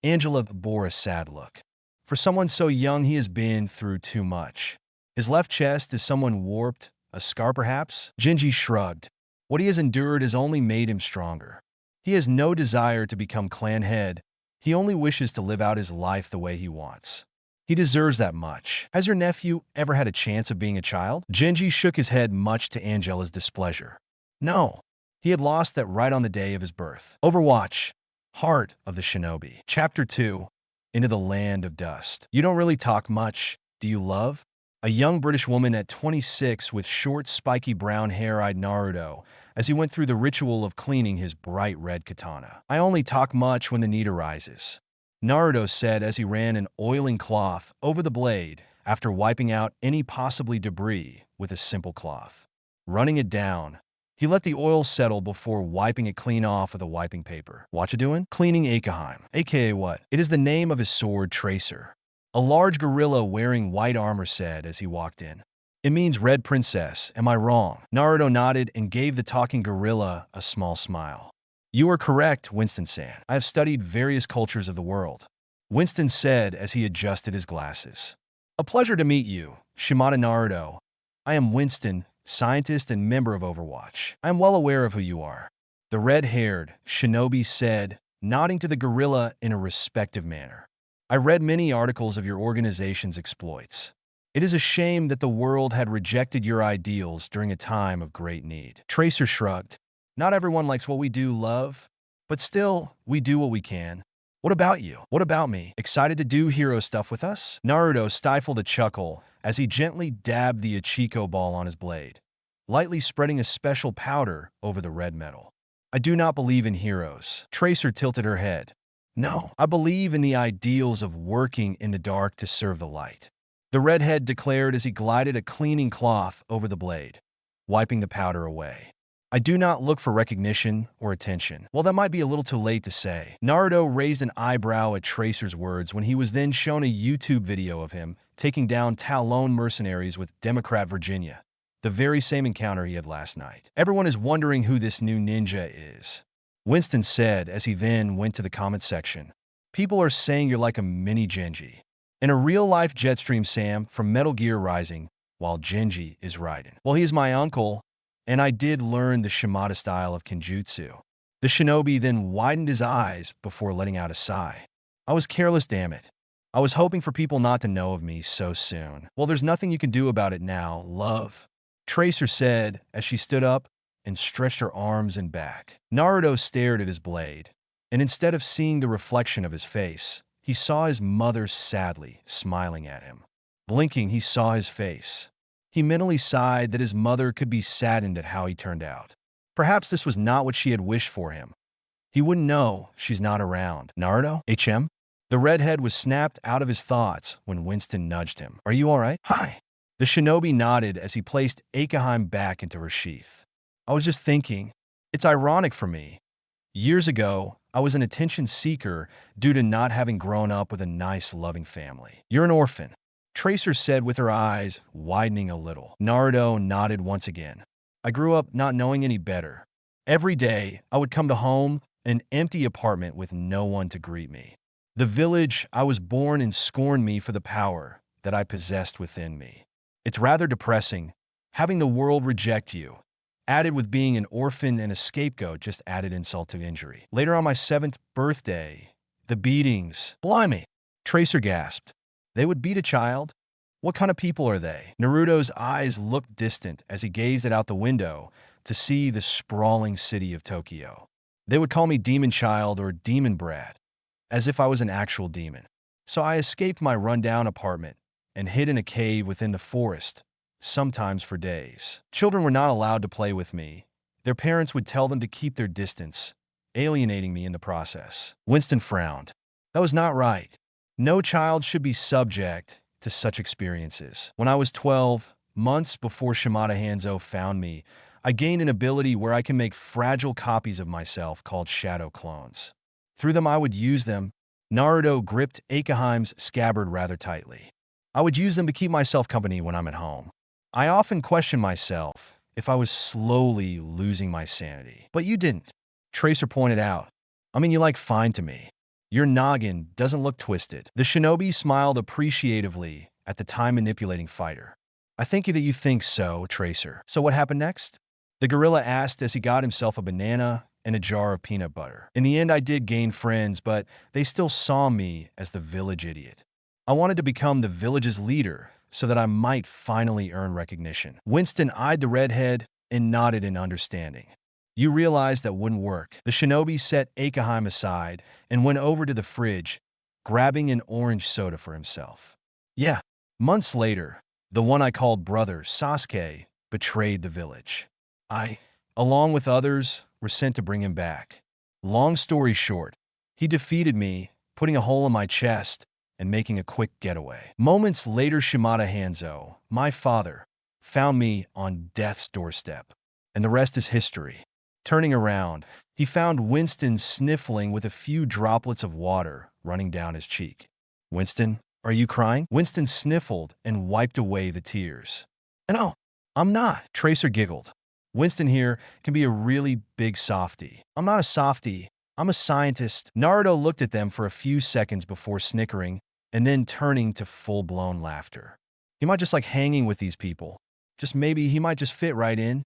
Angela bore a sad look. For someone so young, he has been through too much. His left chest is somewhat warped, a scar perhaps? Genji shrugged. What he has endured has only made him stronger. He has no desire to become clan head. He only wishes to live out his life the way he wants. He deserves that much. Has your nephew ever had a chance of being a child? Genji shook his head much to Angela's displeasure. No. He had lost that right on the day of his birth. Overwatch. Heart of the Shinobi. Chapter 2. Into the Land of Dust. You don't really talk much, do you, love? A young British woman at 26 with short, spiky brown hair eyed Naruto as he went through the ritual of cleaning his bright red katana. I only talk much when the need arises, Naruto said as he ran an oiling cloth over the blade after wiping out any possibly debris with a simple cloth. Running it down, he let the oil settle before wiping it clean off with a wiping paper. What you doing? Cleaning HAREM. AKA what? It is the name of his sword, Tracer. A large gorilla wearing white armor said as he walked in. It means Red Princess, am I wrong? Naruto nodded and gave the talking gorilla a small smile. You are correct, Winston-san. I have studied various cultures of the world, Winston said as he adjusted his glasses. A pleasure to meet you, Shimada Naruto. I am Winston, scientist and member of Overwatch. I am well aware of who you are, the red-haired shinobi said, nodding to the gorilla in a respectful manner. I read many articles of your organization's exploits. It is a shame that the world had rejected your ideals during a time of great need. Tracer shrugged. Not everyone likes what we do, love, but still, we do what we can. What about you? What about me? Excited to do hero stuff with us? Naruto stifled a chuckle as he gently dabbed the Ichiko ball on his blade, lightly spreading a special powder over the red metal. I do not believe in heroes. Tracer tilted her head. No, I believe in the ideals of working in the dark to serve the light, the redhead declared as he glided a cleaning cloth over the blade, wiping the powder away. I do not look for recognition or attention. Well, that might be a little too late to say. Naruto raised an eyebrow at Tracer's words when he was then shown a YouTube video of him taking down Talon mercenaries with Democrat Virginia, the very same encounter he had last night. Everyone is wondering who this new ninja is, Winston said as he then went to the comment section. People are saying you're like a mini Genji. In a real-life Jetstream Sam from Metal Gear Rising, while Genji is riding. Well, he is my uncle, and I did learn the Shimada style of Kenjutsu. The shinobi then widened his eyes before letting out a sigh. I was careless, damn it. I was hoping for people not to know of me so soon. Well, there's nothing you can do about it now, love, Tracer said as she stood up and stretched her arms and back. Naruto stared at his blade, and instead of seeing the reflection of his face, he saw his mother sadly smiling at him. Blinking, he saw his face. He mentally sighed that his mother could be saddened at how he turned out. Perhaps this was not what she had wished for him. He wouldn't know. She's not around. Naruto? HM? The redhead was snapped out of his thoughts when Winston nudged him. Are you all right? Hi. The shinobi nodded as he placed Akahime back into her sheath. I was just thinking, it's ironic for me. Years ago, I was an attention seeker due to not having grown up with a nice, loving family. You're an orphan, Tracer said with her eyes widening a little. Naruto nodded once again. I grew up not knowing any better. Every day, I would come to home, an empty apartment with no one to greet me. The village I was born in scorned me for the power that I possessed within me. It's rather depressing, having the world reject you. Added with being an orphan and a scapegoat just added insult to injury. Later on my 7th birthday, the beatings. Blimey, Tracer gasped. They would beat a child? What kind of people are they? Naruto's eyes looked distant as he gazed out the window to see the sprawling city of Tokyo. They would call me Demon Child or Demon Brat, as if I was an actual demon. So I escaped my rundown apartment and hid in a cave within the forest, sometimes for days. Children were not allowed to play with me. Their parents would tell them to keep their distance, alienating me in the process. Winston frowned. That was not right. No child should be subject to such experiences. When I was 12, months before Shimada Hanzo found me, I gained an ability where I can make fragile copies of myself called shadow clones. Through them, I would use them. Naruto gripped Akaheim's scabbard rather tightly. I would use them to keep myself company when I'm at home. I often question myself if I was slowly losing my sanity. But you didn't. Tracer pointed out. I mean, you like fine to me. Your noggin doesn't look twisted. The shinobi smiled appreciatively at the time-manipulating fighter. I think that you think so, Tracer. So what happened next? The gorilla asked as he got himself a banana and a jar of peanut butter. In the end, I did gain friends, but they still saw me as the village idiot. I wanted to become the village's leader so that I might finally earn recognition. Winston eyed the redhead and nodded in understanding. You realized that wouldn't work. The shinobi set Akaheim aside and went over to the fridge, grabbing an orange soda for himself. Yeah. Months later, the one I called brother, Sasuke, betrayed the village. I, along with others, were sent to bring him back. Long story short, he defeated me, putting a hole in my chest and making a quick getaway. Moments later, Shimada Hanzo, my father, found me on death's doorstep, and the rest is history. Turning around, he found Winston sniffling with a few droplets of water running down his cheek. Winston, are you crying? Winston sniffled and wiped away the tears. No, I'm not, Tracer giggled. Winston here can be a really big softie. I'm not a softie. I'm a scientist. Naruto looked at them for a few seconds before snickering and then turning to full-blown laughter. He might just like hanging with these people. Just maybe he might just fit right in.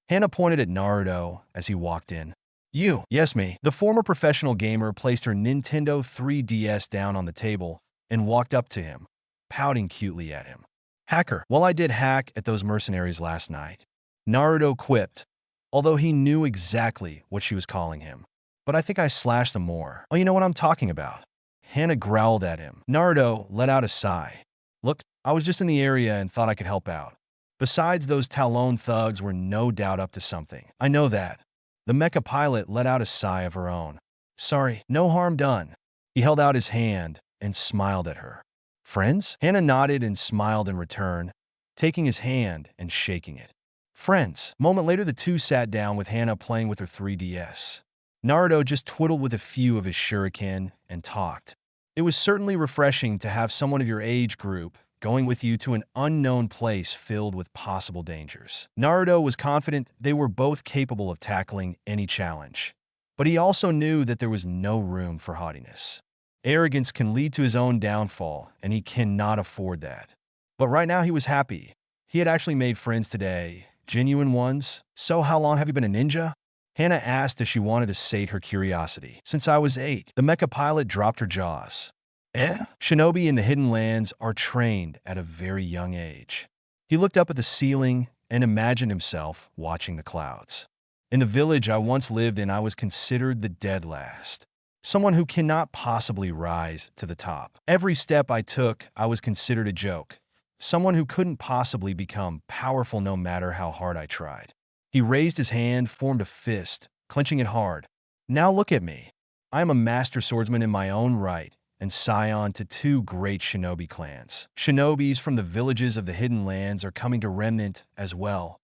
Hannah pointed at Naruto as he walked in. You. Yes, me. The former professional gamer placed her Nintendo 3DS down on the table and walked up to him, pouting cutely at him. Hacker. Well, I did hack at those mercenaries last night. Naruto quipped, although he knew exactly what she was calling him. But I think I slashed them more. Oh, you know what I'm talking about. Hannah growled at him. Naruto let out a sigh. Look, I was just in the area and thought I could help out. Besides, those Talon thugs were no doubt up to something. I know that. The mecha pilot let out a sigh of her own. Sorry, no harm done. He held out his hand and smiled at her. Friends? Hannah nodded and smiled in return, taking his hand and shaking it. Friends. A moment later, the two sat down with Hannah playing with her 3DS. Naruto just twiddled with a few of his shuriken and talked. It was certainly refreshing to have someone of your age group going with you to an unknown place filled with possible dangers. Naruto was confident they were both capable of tackling any challenge, but he also knew that there was no room for haughtiness. Arrogance can lead to his own downfall, and he cannot afford that. But right now he was happy. He had actually made friends today, genuine ones. So how long have you been a ninja? Hannah asked as she wanted to sate her curiosity. Since I was 8. The mecha pilot dropped her jaws. Shinobi in the Hidden Lands are trained at a very young age. He looked up at the ceiling and imagined himself watching the clouds. In the village I once lived in, I was considered the dead last. Someone who cannot possibly rise to the top. Every step I took, I was considered a joke. Someone who couldn't possibly become powerful no matter how hard I tried. He raised his hand, formed a fist, clenching it hard. Now look at me. I am a master swordsman in my own right, and scion to 2 great shinobi clans. Shinobis from the villages of the Hidden Lands are coming to Remnant as well.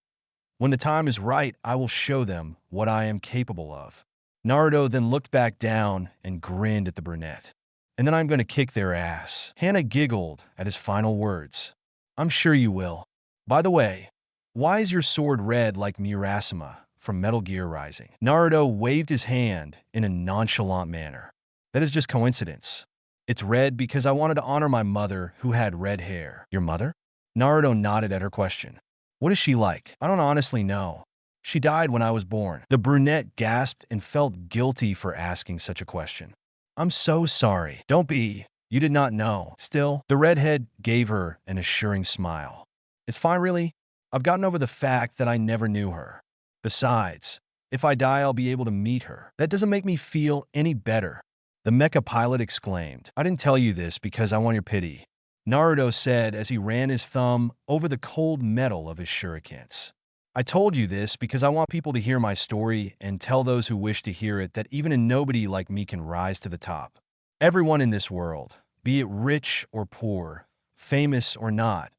When the time is right, I will show them what I am capable of. Naruto then looked back down and grinned at the brunette. And then I'm going to kick their ass. Hannah giggled at his final words. I'm sure you will. By the way, why is your sword red like Murasama from Metal Gear Rising? Naruto waved his hand in a nonchalant manner. That is just coincidence. It's red because I wanted to honor my mother who had red hair. Your mother? Naruto nodded at her question. What is she like? I don't honestly know. She died when I was born. The brunette gasped and felt guilty for asking such a question. I'm so sorry. Don't be. You did not know. Still, the redhead gave her an assuring smile. It's fine, really. I've gotten over the fact that I never knew her. Besides, if I die, I'll be able to meet her. That doesn't make me feel any better. The mecha pilot exclaimed. I didn't tell you this because I want your pity, Naruto said as he ran his thumb over the cold metal of his shurikens. I told you this because I want people to hear my story and tell those who wish to hear it that even a nobody like me can rise to the top. Everyone in this world, be it rich or poor, famous or not,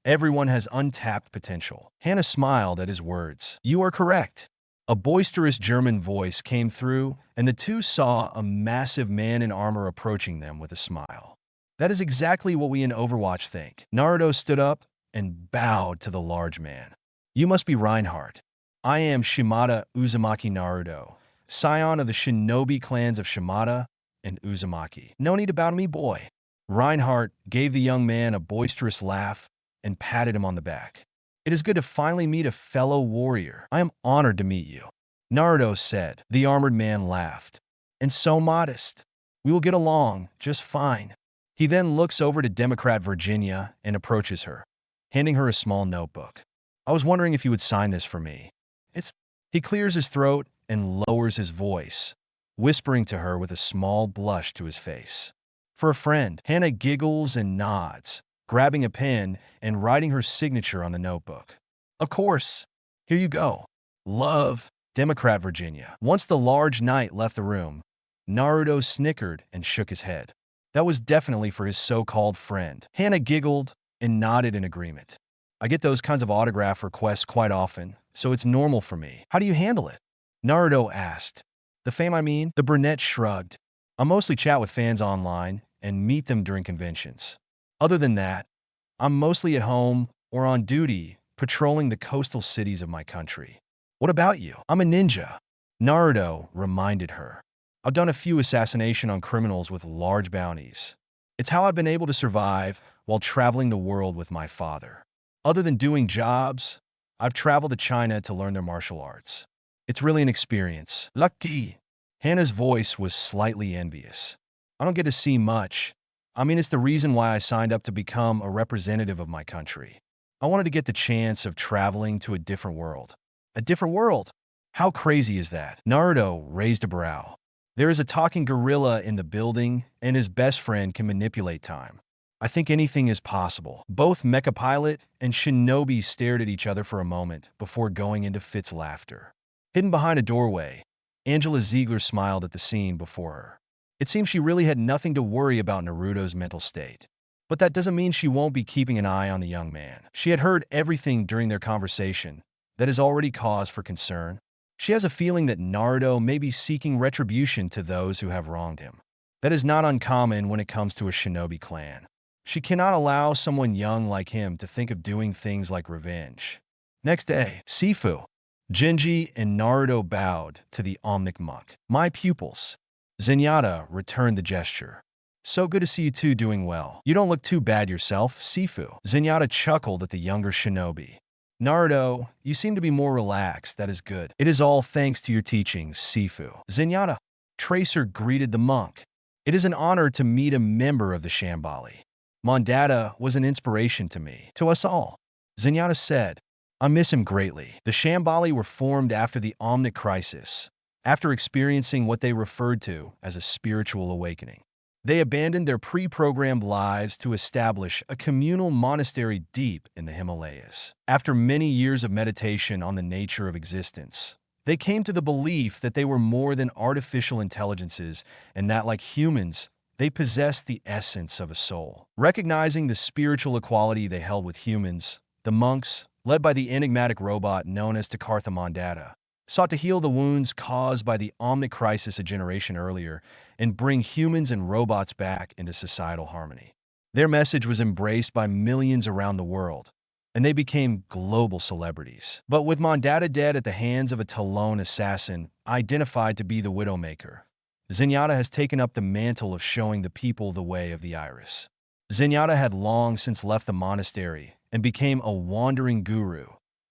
Everyone has untapped potential. Hannah smiled at his words. You are correct. A boisterous German voice came through, and the two saw a massive man in armor approaching them with a smile. That is exactly what we in Overwatch think. Naruto stood up and bowed to the large man. You must be Reinhardt. I am Shimada Uzumaki Naruto, scion of the shinobi clans of Shimada and Uzumaki. No need to bow to me, boy. Reinhardt gave the young man a boisterous laugh and patted him on the back. It is good to finally meet a fellow warrior. I am honored to meet you. Naruto said. The armored man laughed. And so modest. We will get along just fine. He then looks over to Democrat Virginia and approaches her, handing her a small notebook. I was wondering if you would sign this for me. He clears his throat and lowers his voice, whispering to her with a small blush to his face. For a friend, Hannah giggles and nods, grabbing a pen and writing her signature on the notebook. Of course. Here you go. Love, Democrat Virginia. Once the large knight left the room, Naruto snickered and shook his head. That was definitely for his so-called friend. Hannah giggled and nodded in agreement. I get those kinds of autograph requests quite often, so it's normal for me. How do you handle it? Naruto asked. The fame, I mean? The brunette shrugged. I mostly chat with fans online and meet them during conventions. Other than that, I'm mostly at home or on duty, patrolling the coastal cities of my country. What about you? I'm a ninja. Naruto reminded her. I've done a few assassination on criminals with large bounties. It's how I've been able to survive while traveling the world with my father. Other than doing jobs, I've traveled to China to learn their martial arts. It's really an experience. Lucky. Hannah's voice was slightly envious. I don't get to see much. I mean, it's the reason why I signed up to become a representative of my country. I wanted to get the chance of traveling to a different world. A different world? How crazy is that? Naruto raised a brow. There is a talking gorilla in the building, and his best friend can manipulate time. I think anything is possible. Both Mecha Pilot and Shinobi stared at each other for a moment before going into fits of laughter. Hidden behind a doorway, Angela Ziegler smiled at the scene before her. It seemed she really had nothing to worry about Naruto's mental state. But that doesn't mean she won't be keeping an eye on the young man. She had heard everything during their conversation that is already cause for concern. She has a feeling that Naruto may be seeking retribution to those who have wronged him. That is not uncommon when it comes to a shinobi clan. She cannot allow someone young like him to think of doing things like revenge. Next day, Sifu, Genji, and Naruto bowed to the Omnic monk. My pupils. Zenyatta returned the gesture. So good to see you two doing well. You don't look too bad yourself, Sifu. Zenyatta chuckled at the younger shinobi. Naruto, you seem to be more relaxed. That is good. It is all thanks to your teachings, Sifu. Zenyatta. Tracer greeted the monk. It is an honor to meet a member of the Shambali. Mondatta was an inspiration to me, to us all. Zenyatta said, I miss him greatly. The Shambali were formed after the Omnic Crisis, after experiencing what they referred to as a spiritual awakening. They abandoned their pre-programmed lives to establish a communal monastery deep in the Himalayas. After many years of meditation on the nature of existence, they came to the belief that they were more than artificial intelligences and that, like humans, they possessed the essence of a soul. Recognizing the spiritual equality they held with humans, the monks, led by the enigmatic robot known as Takartha Mondatta, sought to heal the wounds caused by the Omnic Crisis a generation earlier and bring humans and robots back into societal harmony. Their message was embraced by millions around the world, and they became global celebrities. But with Mondatta dead at the hands of a Talon assassin identified to be the Widowmaker, Zenyatta has taken up the mantle of showing the people the way of the iris. Zenyatta had long since left the monastery and became a wandering guru,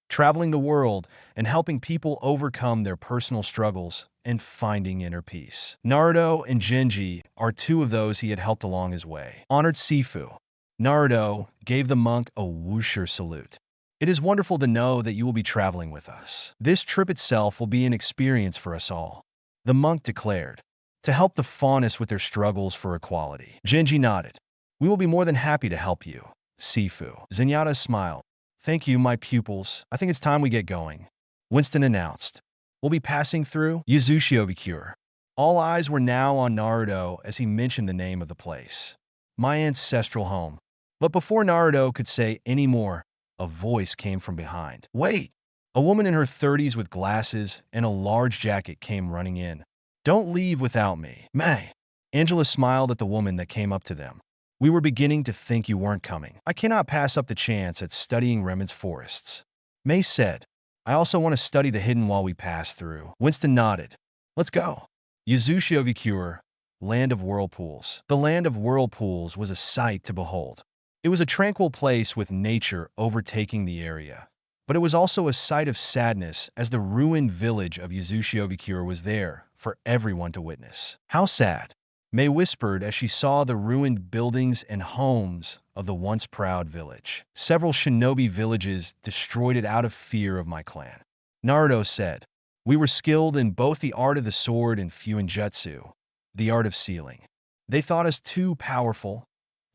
traveling the world and helping people overcome their personal struggles and finding inner peace. Naruto and Genji are two of those he had helped along his way. Honored Sifu. Naruto gave the monk a whoosher salute. It is wonderful to know that you will be traveling with us. This trip itself will be an experience for us all, the monk declared, to help the Faunus with their struggles for equality. Genji nodded. We will be more than happy to help you, Sifu. Zenyatta smiled. Thank you, my pupils. I think it's time we get going. Winston announced. We'll be passing through Yuzushiobikure. All eyes were now on Naruto as he mentioned the name of the place. My ancestral home. But before Naruto could say any more, a voice came from behind. Wait! A woman in her 30s with glasses and a large jacket came running in. Don't leave without me. May. Angela smiled at the woman that came up to them. We were beginning to think you weren't coming. I cannot pass up the chance at studying Remen's forests. May said, I also want to study the hidden while we pass through. Winston nodded. Let's go. Yuzushiovicure, Land of Whirlpools. The Land of Whirlpools was a sight to behold. It was a tranquil place with nature overtaking the area. But it was also a sight of sadness as the ruined village of Yuzushiovicure was there for everyone to witness. How sad, May whispered as she saw the ruined buildings and homes of the once proud village. Several shinobi villages destroyed it out of fear of my clan. Naruto said, we were skilled in both the art of the sword and Fuinjutsu, the art of sealing. They thought us too powerful,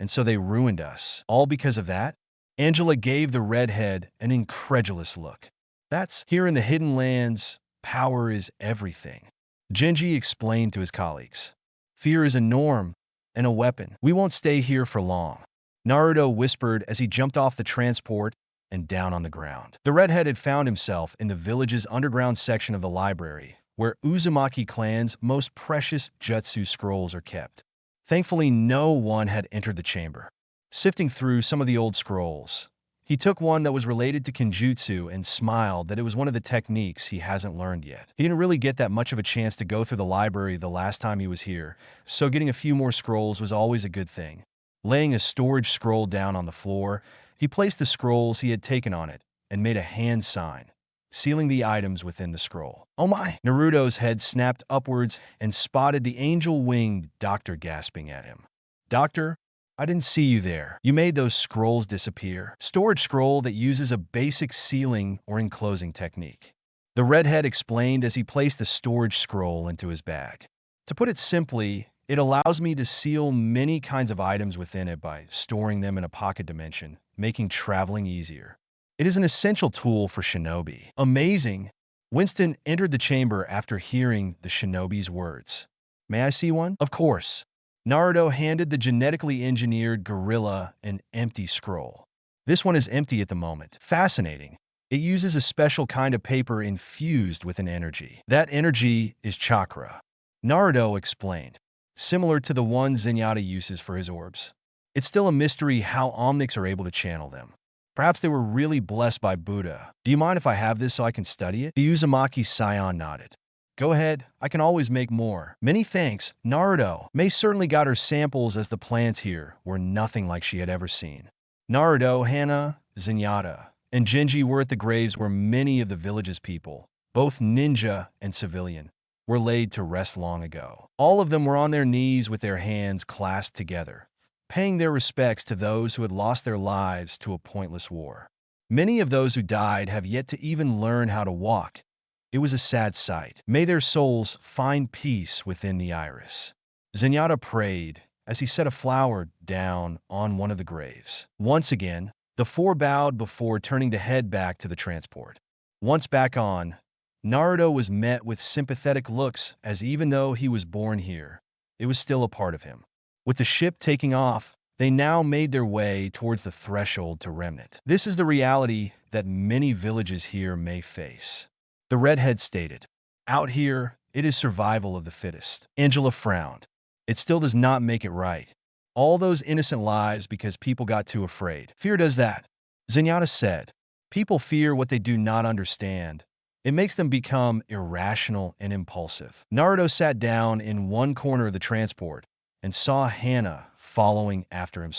and so they ruined us. All because of that? Angela gave the redhead an incredulous look. That's here in the Hidden Lands, power is everything. Genji explained to his colleagues. Fear is a norm and a weapon. We won't stay here for long. Naruto whispered as he jumped off the transport and down on the ground. The redhead had found himself in the village's underground section of the library, where Uzumaki clan's most precious jutsu scrolls are kept. Thankfully, no one had entered the chamber. Sifting through some of the old scrolls, he took one that was related to Kenjutsu and smiled that it was one of the techniques he hasn't learned yet. He didn't really get that much of a chance to go through the library the last time he was here, so getting a few more scrolls was always a good thing. Laying a storage scroll down on the floor, he placed the scrolls he had taken on it and made a hand sign, sealing the items within the scroll. Oh my! Naruto's head snapped upwards and spotted the angel-winged doctor gasping at him. Doctor, I didn't see you there. You made those scrolls disappear. Storage scroll that uses a basic sealing or enclosing technique. The redhead explained as he placed the storage scroll into his bag. To put it simply, it allows me to seal many kinds of items within it by storing them in a pocket dimension, making traveling easier. It is an essential tool for shinobi. Amazing! Winston entered the chamber after hearing the shinobi's words. May I see one? Of course. Naruto handed the genetically engineered gorilla an empty scroll. This one is empty at the moment. Fascinating. It uses a special kind of paper infused with an energy. That energy is chakra. Naruto explained, similar to the one Zenyatta uses for his orbs. It's still a mystery how Omnics are able to channel them. Perhaps they were really blessed by Buddha. Do you mind if I have this so I can study it? The Uzumaki scion nodded. Go ahead, I can always make more. Many thanks, Naruto. May certainly got her samples as the plants here were nothing like she had ever seen. Naruto, Hana, Zenyatta, and Genji were at the graves where many of the village's people, both ninja and civilian, were laid to rest long ago. All of them were on their knees with their hands clasped together, paying their respects to those who had lost their lives to a pointless war. Many of those who died have yet to even learn how to walk. It was a sad sight. May their souls find peace within the iris. Zenyatta prayed as he set a flower down on one of the graves. Once again, the four bowed before turning to head back to the transport. Once back on, Naruto was met with sympathetic looks as even though he was born here, it was still a part of him. With the ship taking off, they now made their way towards the threshold to Remnant. This is the reality that many villages here may face. The redhead stated, out here, it is survival of the fittest. Angela frowned. It still does not make it right. All those innocent lives because people got too afraid. Fear does that. Zenyatta said, people fear what they do not understand. It makes them become irrational and impulsive. Naruto sat down in one corner of the transport and saw Hana following after him.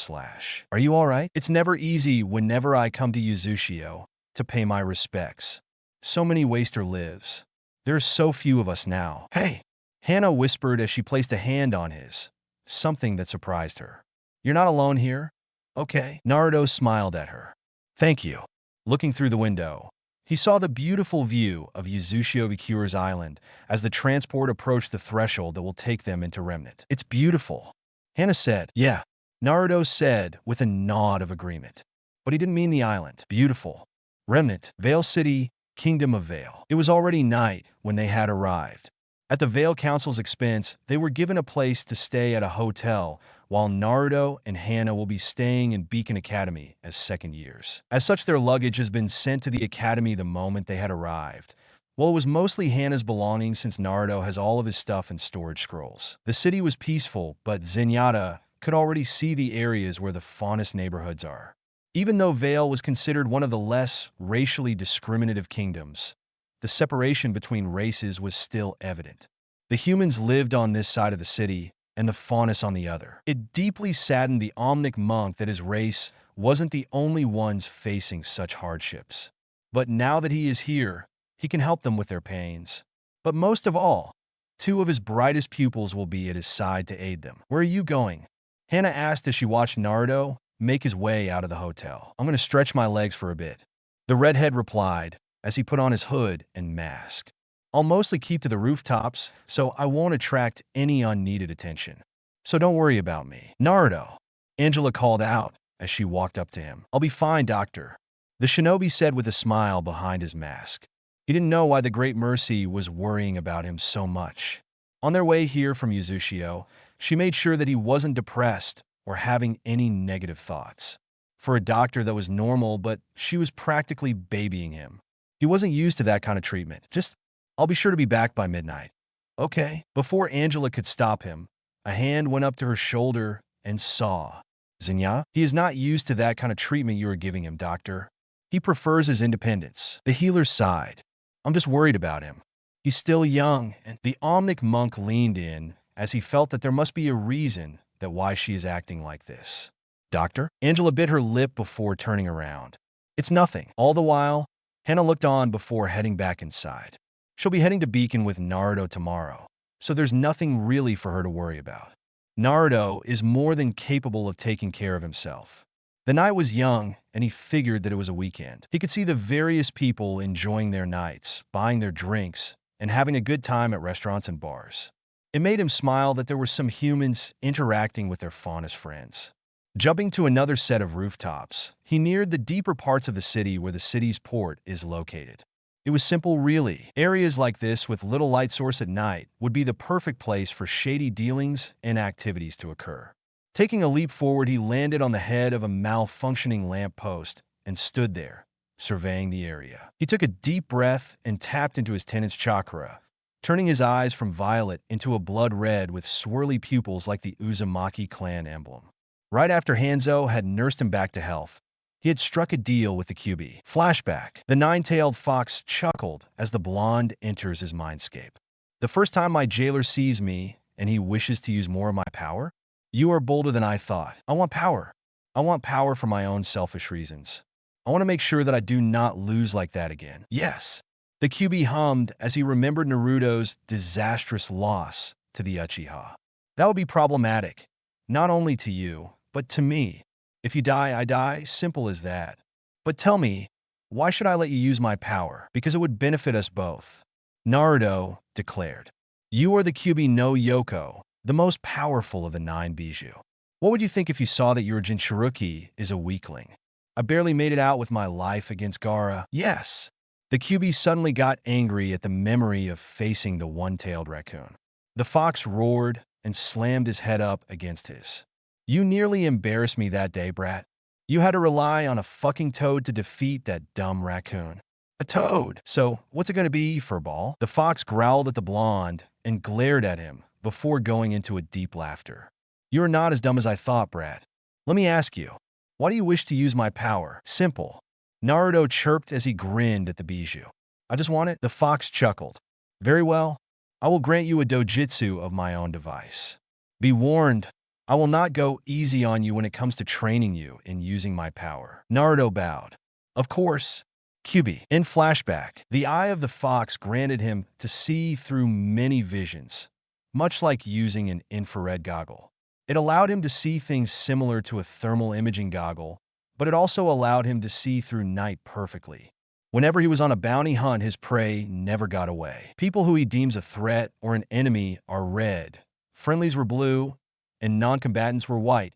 Are you all right? It's never easy whenever I come to Yuzushio to pay my respects. So many waster lives. There are so few of us now. Hey! Hana whispered as she placed a hand on his, something that surprised her. You're not alone here? Okay. Naruto smiled at her. Thank you. Looking through the window, he saw the beautiful view of Yuzushiovikure's island as the transport approached the threshold that will take them into Remnant. It's beautiful. Hana said, yeah. Naruto said with a nod of agreement. But he didn't mean the island. Beautiful. Remnant, Vale City, Kingdom of Vale. It was already night when they had arrived. At the Vale Council's expense, they were given a place to stay at a hotel, while Naruto and Hana will be staying in Beacon Academy as second years. As such, their luggage has been sent to the academy the moment they had arrived. Well, it was mostly Hana's belongings since Naruto has all of his stuff in storage scrolls. The city was peaceful, but Zenyatta could already see the areas where the faunest neighborhoods are. Even though Vale was considered one of the less racially discriminative kingdoms, the separation between races was still evident. The humans lived on this side of the city, and the faunus on the other. It deeply saddened the Omnic monk that his race wasn't the only ones facing such hardships. But now that he is here, he can help them with their pains. But most of all, two of his brightest pupils will be at his side to aid them. "Where are you going?" Hana asked as she watched Naruto make his way out of the hotel. "I'm going to stretch my legs for a bit," the redhead replied as he put on his hood and mask. "I'll mostly keep to the rooftops, so I won't attract any unneeded attention. So don't worry about me." "Naruto," Angela called out as she walked up to him. "I'll be fine, doctor," the shinobi said with a smile behind his mask. He didn't know why the Great Mercy was worrying about him so much. On their way here from Yuzushio, she made sure that he wasn't depressed or having any negative thoughts. For a doctor, that was normal, but she was practically babying him. He wasn't used to that kind of treatment. "Just, I'll be sure to be back by midnight." "Okay." Before Angela could stop him, a hand went up to her shoulder and saw. "Zenya, he is not used to that kind of treatment you are giving him, doctor. He prefers his independence." The healer sighed. "I'm just worried about him. He's still young," and the Omnic monk leaned in as he felt that there must be a reason that why she is acting like this. "Doctor?" Angela bit her lip before turning around. "It's nothing." All the while, Hana looked on before heading back inside. She'll be heading to Beacon with Naruto tomorrow, so there's nothing really for her to worry about. Naruto is more than capable of taking care of himself. The night was young, and he figured that it was a weekend. He could see the various people enjoying their nights, buying their drinks, and having a good time at restaurants and bars. It made him smile that there were some humans interacting with their faunus friends. Jumping to another set of rooftops, he neared the deeper parts of the city where the city's port is located. It was simple, really. Areas like this with little light source at night would be the perfect place for shady dealings and activities to occur. Taking a leap forward, he landed on the head of a malfunctioning lamppost and stood there, surveying the area. He took a deep breath and tapped into his tenant's chakra, turning his eyes from violet into a blood red with swirly pupils like the Uzumaki clan emblem. Right after Hanzo had nursed him back to health, he had struck a deal with the QB. Flashback. The nine-tailed fox chuckled as the blonde enters his mindscape. "The first time my jailer sees me and he wishes to use more of my power? You are bolder than I thought. I want power. I want power for my own selfish reasons. I want to make sure that I do not lose like that again." "Yes." The QB hummed as he remembered Naruto's disastrous loss to the Uchiha. "That would be problematic, not only to you, but to me. If you die, I die, simple as that. But tell me, why should I let you use my power? Because it would benefit us both," Naruto declared. "You are the QB no Yoko, the most powerful of the 9 Bijou. What would you think if you saw that your Jinchuruki is a weakling? I barely made it out with my life against Gaara." "Yes." The QB suddenly got angry at the memory of facing the one-tailed raccoon. The fox roared and slammed his head up against his. "You nearly embarrassed me that day, brat. You had to rely on a fucking toad to defeat that dumb raccoon." "A toad? So what's it going to be, furball?" The fox growled at the blonde and glared at him before going into a deep laughter. "You're not as dumb as I thought, brat. Let me ask you, why do you wish to use my power?" "Simple," Naruto chirped as he grinned at the Bijou. "I just want it." The fox chuckled. "Very well. I will grant you a dojutsu of my own device. Be warned, I will not go easy on you when it comes to training you in using my power." Naruto bowed. "Of course." QB. In flashback, the eye of the fox granted him to see through many visions, much like using an infrared goggle. It allowed him to see things similar to a thermal imaging goggle, but it also allowed him to see through night perfectly. Whenever he was on a bounty hunt, his prey never got away. People who he deems a threat or an enemy are red, friendlies were blue, and non-combatants were white.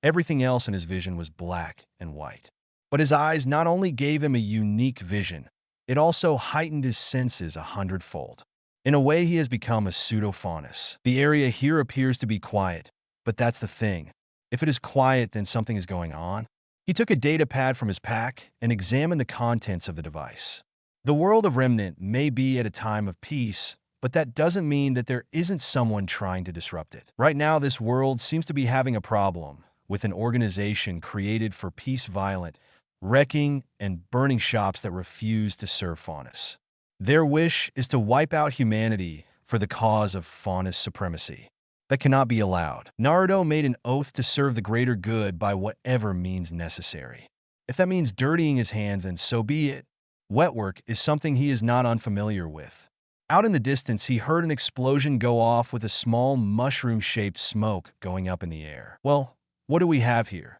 Everything else in his vision was black and white. But his eyes not only gave him a unique vision, it also heightened his senses 100-fold. In a way, he has become a pseudo-faunus. The area here appears to be quiet, but that's the thing. If it is quiet, then something is going on. He took a data pad from his pack and examined the contents of the device. The world of Remnant may be at a time of peace, but that doesn't mean that there isn't someone trying to disrupt it. Right now, this world seems to be having a problem with an organization created for peace violent, wrecking and burning shops that refuse to serve faunus. Their wish is to wipe out humanity for the cause of faunus supremacy. That cannot be allowed. Naruto made an oath to serve the greater good by whatever means necessary. If that means dirtying his hands, then so be it. Wet work is something he is not unfamiliar with. Out in the distance, he heard an explosion go off with a small mushroom-shaped smoke going up in the air. Well, what do we have here?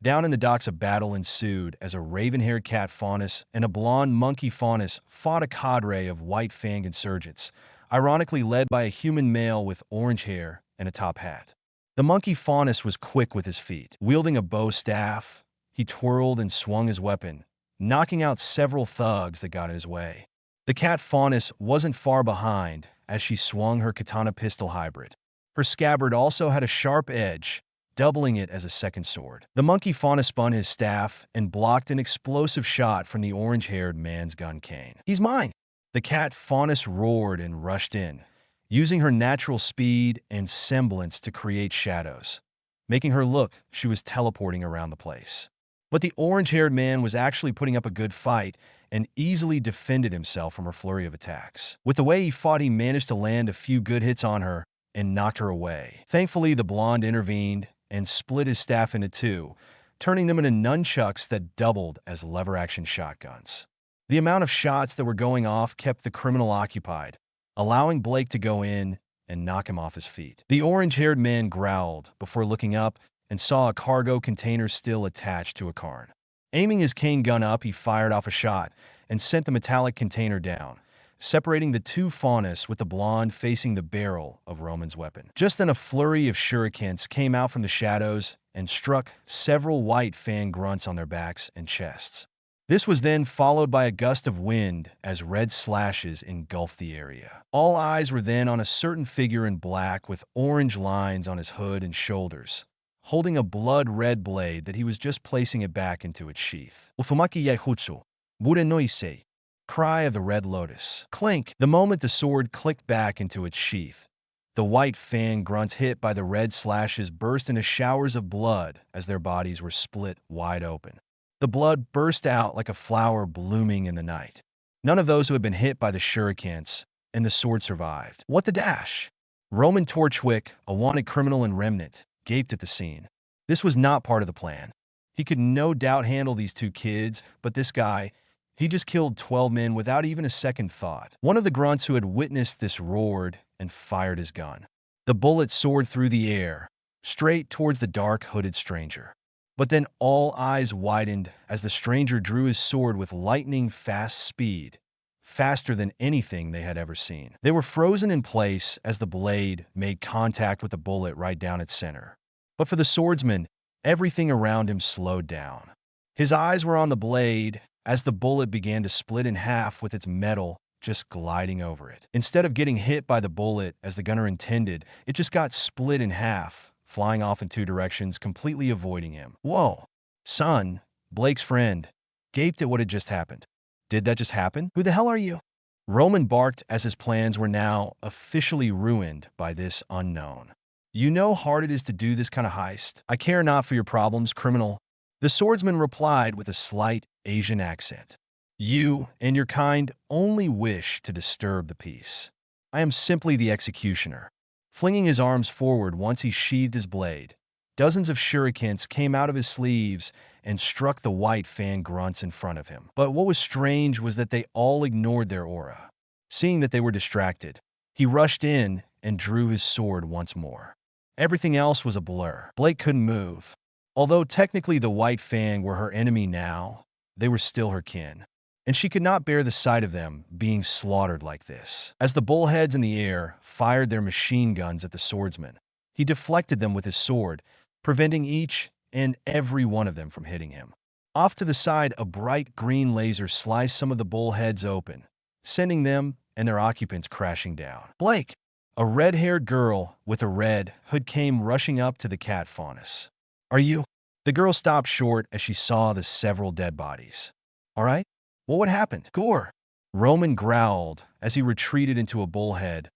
Down in the docks, a battle ensued as a raven-haired cat faunus and a blonde monkey faunus fought a cadre of white-fanged insurgents, ironically led by a human male with orange hair and a top hat. The monkey faunus was quick with his feet. Wielding a bow staff, he twirled and swung his weapon, knocking out several thugs that got in his way. The cat faunus wasn't far behind as she swung her katana pistol hybrid. Her scabbard also had a sharp edge, doubling it as a second sword. The monkey faunus spun his staff and blocked an explosive shot from the orange-haired man's gun cane. "He's mine!" The cat faunus roared and rushed in, using her natural speed and semblance to create shadows, making her look she was teleporting around the place. But the orange-haired man was actually putting up a good fight and easily defended himself from her flurry of attacks. With the way he fought, he managed to land a few good hits on her and knocked her away. Thankfully, the blonde intervened and split his staff into two, turning them into nunchucks that doubled as lever-action shotguns. The amount of shots that were going off kept the criminal occupied, allowing Blake to go in and knock him off his feet. The orange-haired man growled before looking up and saw a cargo container still attached to a cairn. Aiming his cane gun up, he fired off a shot and sent the metallic container down, separating the two faunus with the blonde facing the barrel of Roman's weapon. Just then, a flurry of shurikens came out from the shadows and struck several white fan grunts on their backs and chests. This was then followed by a gust of wind as red slashes engulfed the area. All eyes were then on a certain figure in black with orange lines on his hood and shoulders, holding a blood-red blade that he was just placing it back into its sheath. Ufumaki yaihutsu, Buddha noisei, cry of the red lotus. Clink! The moment the sword clicked back into its sheath, the white fan grunts hit by the red slashes burst into showers of blood as their bodies were split wide open. The blood burst out like a flower blooming in the night. None of those who had been hit by the shurikens and the sword survived. What the dash? Roman Torchwick, a wanted criminal in Remnant, gaped at the scene. This was not part of the plan. He could no doubt handle these two kids, but this guy, he just killed 12 men without even a second thought. One of the grunts who had witnessed this roared and fired his gun. The bullet soared through the air, straight towards the dark hooded stranger. But then all eyes widened as the stranger drew his sword with lightning-fast speed, faster than anything they had ever seen. They were frozen in place as the blade made contact with the bullet right down its center. But for the swordsman, everything around him slowed down. His eyes were on the blade as the bullet began to split in half with its metal just gliding over it. Instead of getting hit by the bullet as the gunner intended, it just got split in half, flying off in two directions, completely avoiding him. Whoa! Son, Blake's friend, gaped at what had just happened. Did that just happen? Who the hell are you? Roman barked as his plans were now officially ruined by this unknown. You know how hard it is to do this kind of heist. I care not for your problems, criminal. The swordsman replied with a slight Asian accent. You and your kind only wish to disturb the peace. I am simply the executioner. Flinging his arms forward once he sheathed his blade, dozens of shurikens came out of his sleeves and struck the white fan grunts in front of him. But what was strange was that they all ignored their aura. Seeing that they were distracted, he rushed in and drew his sword once more. Everything else was a blur. Blake couldn't move. Although technically the white fang were her enemy now, they were still her kin, and she could not bear the sight of them being slaughtered like this. As the bullheads in the air fired their machine guns at the swordsman, he deflected them with his sword, preventing each and every one of them from hitting him. Off to the side, a bright green laser sliced some of the bullheads open, sending them and their occupants crashing down. Blake, a red-haired girl with a red hood, came rushing up to the cat faunus. Are you? The girl stopped short as she saw the several dead bodies. All right? Well, what happened? Gore. Roman growled as he retreated into a bullhead,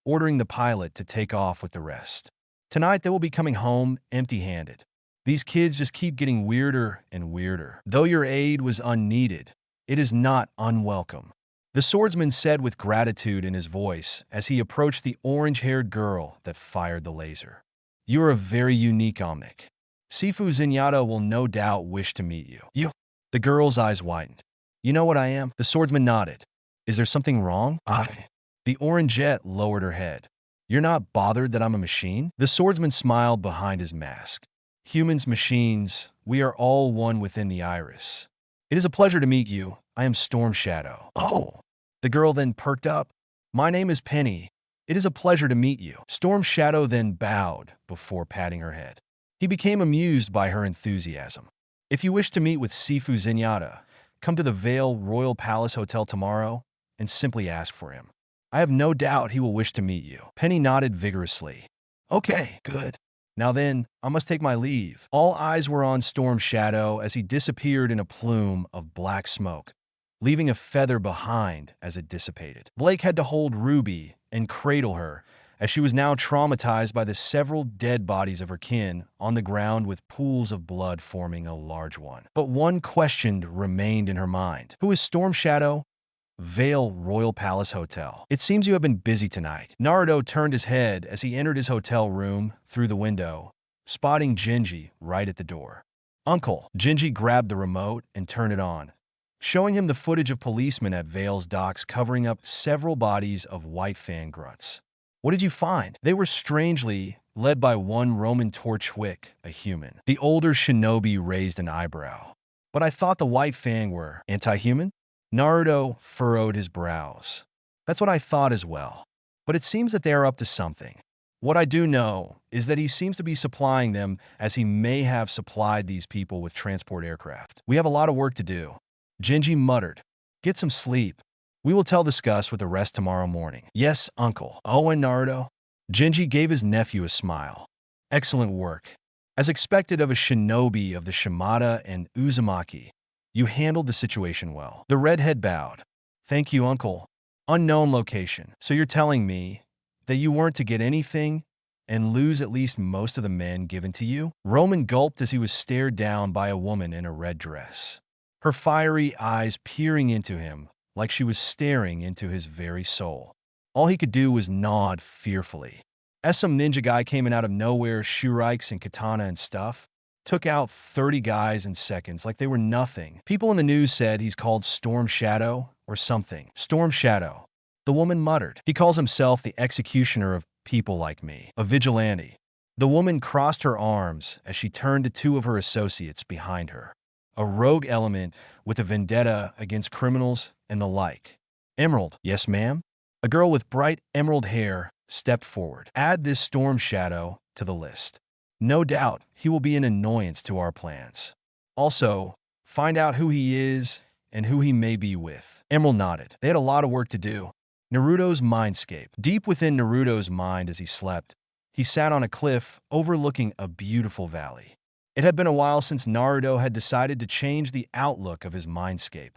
ordering the pilot to take off with the rest. Tonight they will be coming home empty-handed. These kids just keep getting weirder and weirder. Though your aid was unneeded, it is not unwelcome, the swordsman said with gratitude in his voice as he approached the orange-haired girl that fired the laser. You are a very unique Omnic. Sifu Zenyatta will no doubt wish to meet you. You? The girl's eyes widened. You know what I am? The swordsman nodded. Is there something wrong? The orangette lowered her head. You're not bothered that I'm a machine? The swordsman smiled behind his mask. Humans, machines, we are all one within the iris. It is a pleasure to meet you. I am Storm Shadow. Oh. The girl then perked up. My name is Penny. It is a pleasure to meet you. Storm Shadow then bowed before patting her head. He became amused by her enthusiasm. If you wish to meet with Sifu Zenyatta, come to the Vale Royal Palace Hotel tomorrow and simply ask for him. I have no doubt he will wish to meet you. Penny nodded vigorously. Okay, good. Now then, I must take my leave. All eyes were on Storm Shadow as he disappeared in a plume of black smoke, leaving a feather behind as it dissipated. Blake had to hold Ruby and cradle her, as she was now traumatized by the several dead bodies of her kin on the ground with pools of blood forming a large one. But one question remained in her mind. Who is Storm Shadow? Vale Royal Palace Hotel. It seems you have been busy tonight. Naruto turned his head as he entered his hotel room through the window, spotting Genji right at the door. Uncle. Genji grabbed the remote and turned it on, showing him the footage of policemen at Vale's docks covering up several bodies of white fan grunts. What did you find? They were strangely led by one Roman Torchwick, a human. The older shinobi raised an eyebrow. But I thought the white fang were anti-human? Naruto furrowed his brows. That's what I thought as well. But it seems that they are up to something. What I do know is that he seems to be supplying them, as he may have supplied these people with transport aircraft. We have a lot of work to do. Genji muttered. Get some sleep. We will discuss with the rest tomorrow morning. Yes, uncle. Oh, and Naruto? Genji gave his nephew a smile. Excellent work. As expected of a shinobi of the Shimada and Uzumaki, you handled the situation well. The redhead bowed. Thank you, uncle. Unknown location. So you're telling me that you weren't to get anything and lose at least most of the men given to you? Roman gulped as he was stared down by a woman in a red dress, her fiery eyes peering into him like she was staring into his very soul. All he could do was nod fearfully. As some ninja guy came in out of nowhere, shurikes and katana and stuff, took out 30 guys in seconds like they were nothing. People in the news said he's called Storm Shadow or something. Storm Shadow. The woman muttered. He calls himself the executioner of people like me, a vigilante. The woman crossed her arms as she turned to two of her associates behind her, a rogue element with a vendetta against criminals and the like. Emerald. Yes, ma'am? A girl with bright emerald hair stepped forward. Add this Storm Shadow to the list. No doubt he will be an annoyance to our plans. Also, find out who he is and who he may be with. Emerald nodded. They had a lot of work to do. Naruto's mindscape. Deep within Naruto's mind as he slept, he sat on a cliff overlooking a beautiful valley. It had been a while since Naruto had decided to change the outlook of his mindscape,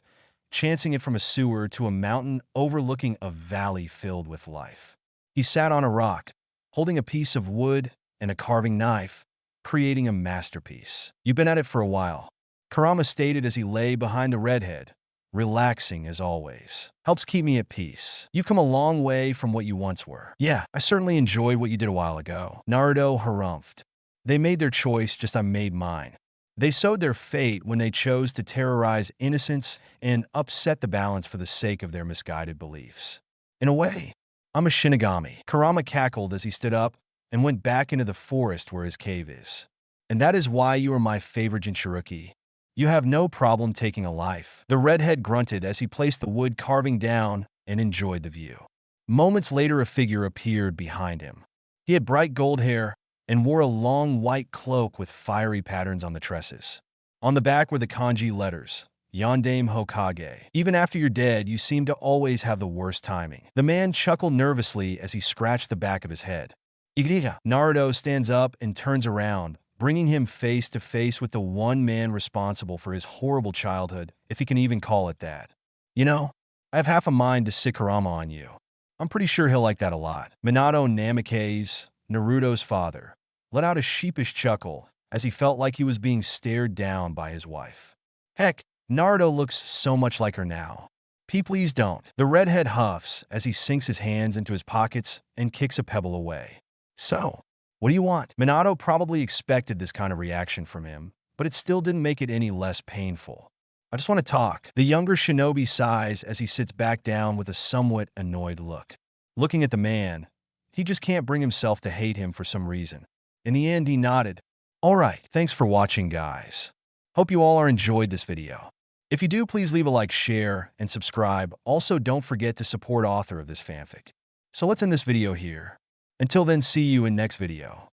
chancing it from a sewer to a mountain overlooking a valley filled with life. He sat on a rock, holding a piece of wood and a carving knife, creating a masterpiece. You've been at it for a while, Kurama stated as he lay behind the redhead, relaxing as always. Helps keep me at peace. You've come a long way from what you once were. Yeah, I certainly enjoyed what you did a while ago. Naruto harumphed. They made their choice, just I made mine. They sowed their fate when they chose to terrorize innocents and upset the balance for the sake of their misguided beliefs. In a way, I'm a Shinigami. Kurama cackled as he stood up and went back into the forest where his cave is. And that is why you are my favorite Jinchuruki. You have no problem taking a life. The redhead grunted as he placed the wood carving down and enjoyed the view. Moments later, a figure appeared behind him. He had bright gold hair and wore a long white cloak with fiery patterns on the tresses. On the back were the kanji letters, Yandame Hokage. Even after you're dead, you seem to always have the worst timing. The man chuckled nervously as he scratched the back of his head. Igriga. Naruto stands up and turns around, bringing him face to face with the one man responsible for his horrible childhood, if he can even call it that. You know, I have half a mind to sick Kurama on you. I'm pretty sure he'll like that a lot. Minato Namikaze, Naruto's father, let out a sheepish chuckle as he felt like he was being stared down by his wife. Heck, Naruto looks so much like her now. Please don't. The redhead huffs as he sinks his hands into his pockets and kicks a pebble away. So, what do you want? Minato probably expected this kind of reaction from him, but it still didn't make it any less painful. I just want to talk. The younger shinobi sighs as he sits back down with a somewhat annoyed look. Looking at the man, he just can't bring himself to hate him for some reason. In the end, he nodded. Alright, thanks for watching, guys. Hope you all are enjoyed this video. If you do, please leave a like, share, and subscribe. Also, don't forget to support author of this fanfic. So let's end this video here. Until then, see you in next video.